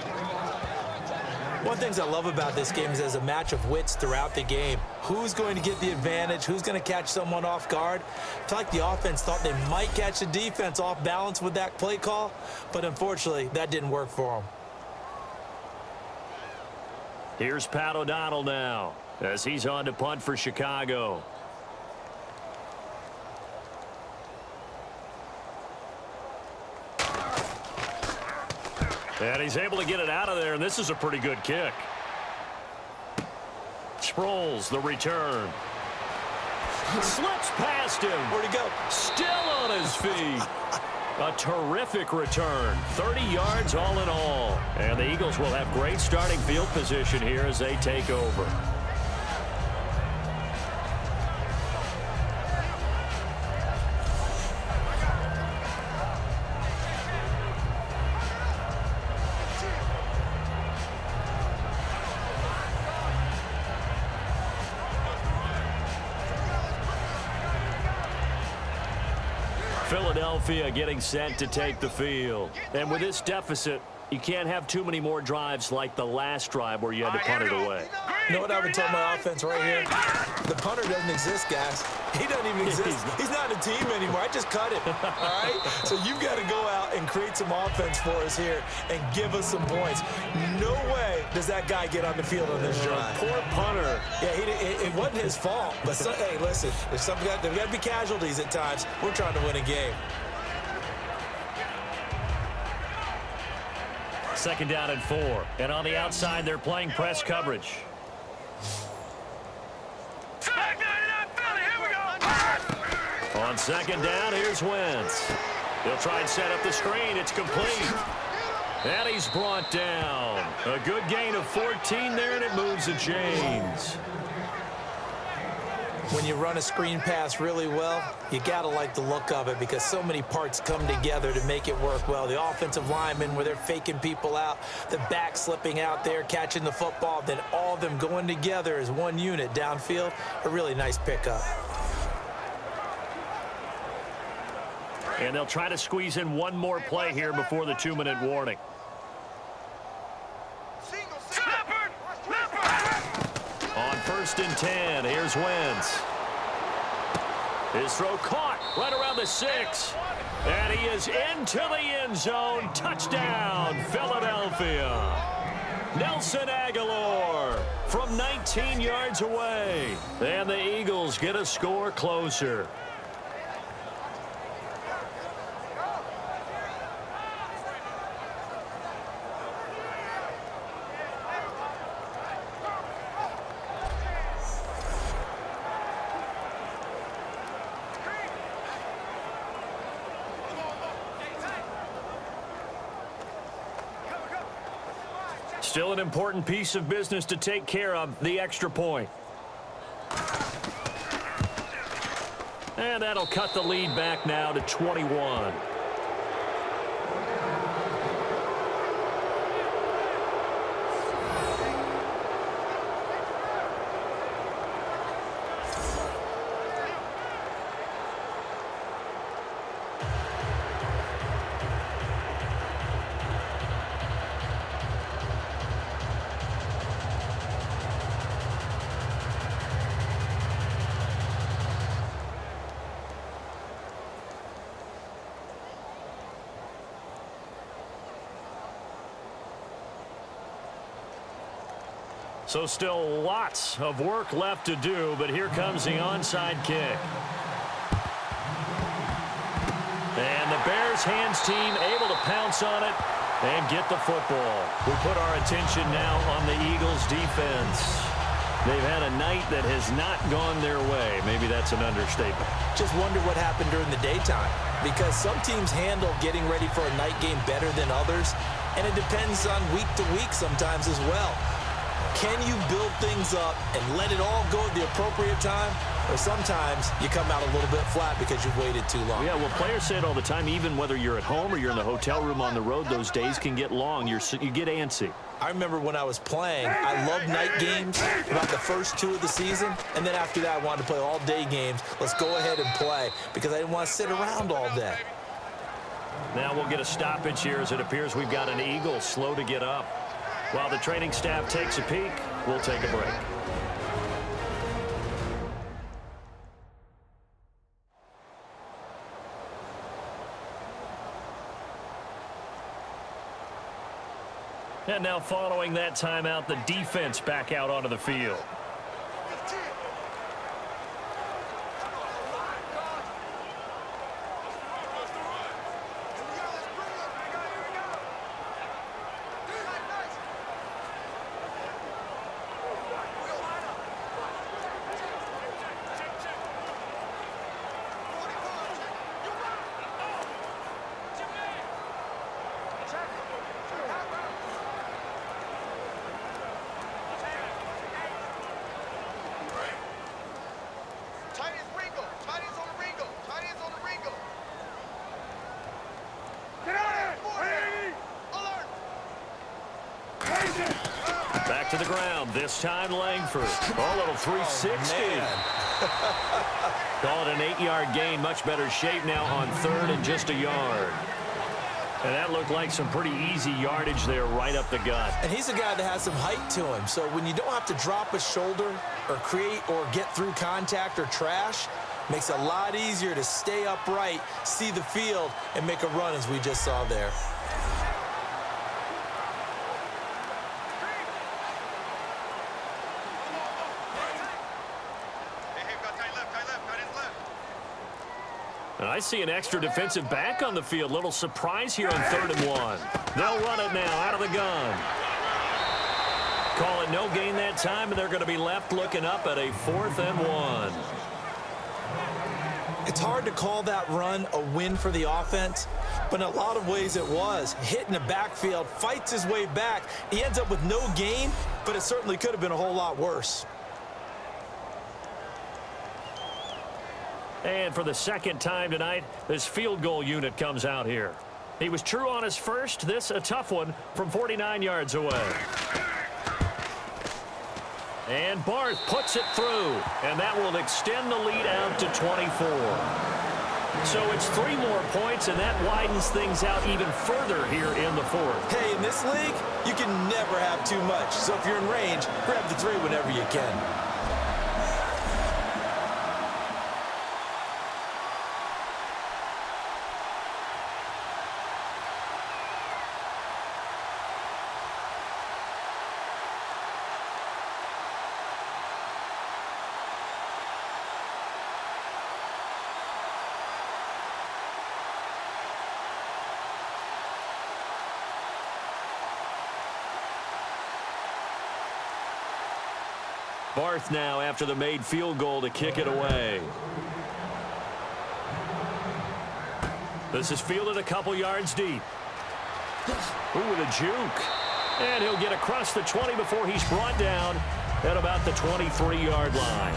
One of the things I love about this game is there's a match of wits throughout the game. Who's going to get the advantage? Who's going to catch someone off guard? I feel like the offense thought they might catch the defense off balance with that play call, but unfortunately, that didn't work for them. Here's Pat O'Donnell now as he's on to punt for Chicago. And he's able to get it out of there, and this is a pretty good kick. Sproles, the return. Slips past him. Where'd he go? Still on his feet. A terrific return. 30 yards all in all. And the Eagles will have great starting field position here as they take over. Philadelphia getting set to take the field. And with this deficit, you can't have too many more drives like the last drive where you had to punt it away. You know what I would tell my offense right here? The punter doesn't exist, guys. He doesn't even exist. He's not a team anymore. I just cut him, all right? So you've got to go out and create some offense for us here and give us some points. No way does that guy get on the field on this drive. Poor punter. Yeah, it wasn't his fault. But, hey, listen, there's got to be casualties at times. We're trying to win a game. Second down and 4. And on the outside, they're playing press coverage. On second down, here's Wentz. He'll try and set up the screen. It's complete. And he's brought down. A good gain of 14 there, and it moves the chains. When you run a screen pass really well, you got to like the look of it because so many parts come together to make it work well. The offensive linemen where they're faking people out, the back slipping out there, catching the football, then all of them going together as one unit downfield. A really nice pickup. And they'll try to squeeze in one more play here before the 2-minute warning. On 1st and 10, here's Wentz. His throw caught right around the 6. And he is into the end zone. Touchdown, Philadelphia. Nelson Aguilar from 19 yards away. And the Eagles get a score closer. Still an important piece of business to take care of, the extra point. And that'll cut the lead back now to 21. So still lots of work left to do, but here comes the onside kick. And the Bears hands team able to pounce on it and get the football. We put our attention now on the Eagles defense. They've had a night that has not gone their way. Maybe that's an understatement. Just wonder what happened during the daytime because some teams handle getting ready for a night game better than others, and it depends on week to week sometimes as well. Can you build things up and let it all go at the appropriate time? Or sometimes you come out a little bit flat because you've waited too long. Yeah, well, players say it all the time. Even whether you're at home or you're in the hotel room on the road, those days can get long. You get antsy. I remember when I was playing, I loved night games about the first 2 of the season. And then after that, I wanted to play all-day games. Let's go ahead and play because I didn't want to sit around all day. Now we'll get a stoppage here as it appears we've got an Eagle slow to get up. While the training staff takes a peek, we'll take a break. And now following that timeout, the defense back out onto the field. Back to the ground, this time Langford. Oh, a little 360. Call it an 8-yard gain, much better shape now on third and just a yard. And that looked like some pretty easy yardage there right up the gut. And he's a guy that has some height to him, so when you don't have to drop a shoulder or create or get through contact or trash, makes it a lot easier to stay upright, see the field, and make a run as we just saw there. I see an extra defensive back on the field. Little surprise here on 3rd and 1. They'll run it now out of the gun. Call it no gain that time, and they're going to be left looking up at a 4th and 1. It's hard to call that run a win for the offense, but in a lot of ways it was. Hitting the backfield, fights his way back. He ends up with no gain, but it certainly could have been a whole lot worse. And for the second time tonight, this field goal unit comes out here. He was true on his first. This a tough one from 49 yards away. And Barth puts it through, and that will extend the lead out to 24. So it's 3 more points, and that widens things out even further here in the 4th. Hey, in this league, you can never have too much. So if you're in range, grab the 3 whenever you can. Barth now after the made field goal to kick it away. This is fielded a couple yards deep. Ooh, with a juke. And he'll get across the 20 before he's brought down at about the 23-yard line.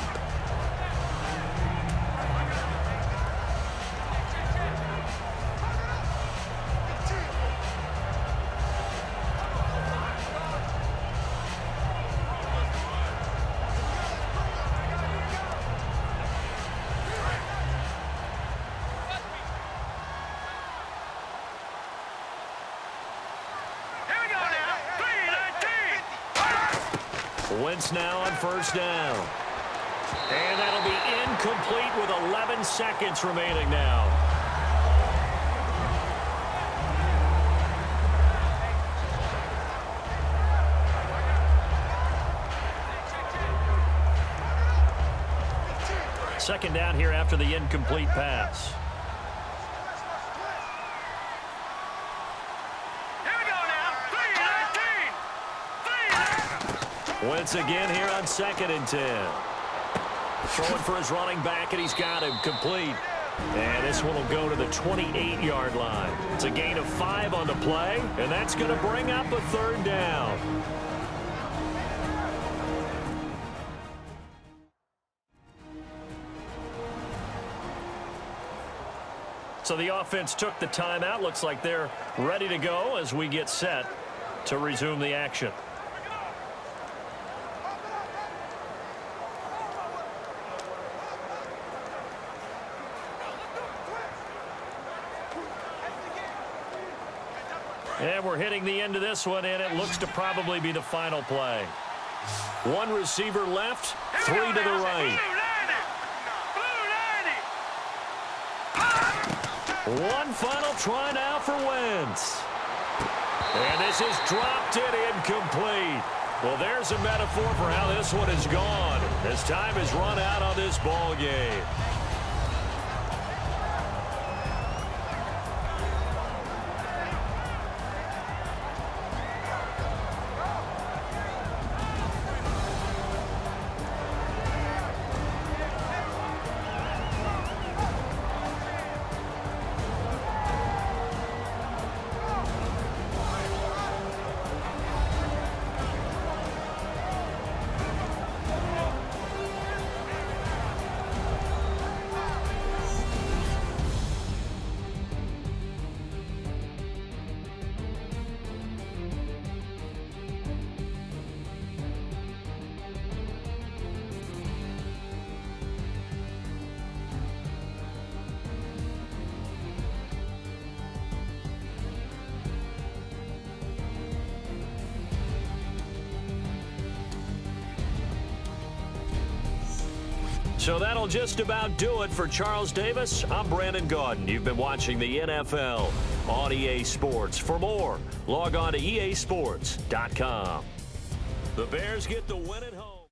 Wentz now on 1st down. And that'll be incomplete with 11 seconds remaining now. Second down here after the incomplete pass. Wentz again here on 2nd and 10. Throwing for his running back, and he's got him complete. And this one will go to the 28-yard line. It's a gain of 5 on the play, and that's going to bring up a 3rd down. So the offense took the timeout. Looks like they're ready to go as we get set to resume the action. And we're hitting the end of this one, and it looks to probably be the final play. 1 receiver left, 3 to the right. One final try now for Wentz. And this is dropped it incomplete. Well, there's a metaphor for how this one is gone as time has run out on this ball game. So that'll just about do it for Charles Davis. I'm Brandon Gaudin. You've been watching the NFL on EA Sports. For more, log on to easports.com. The Bears get the win at home.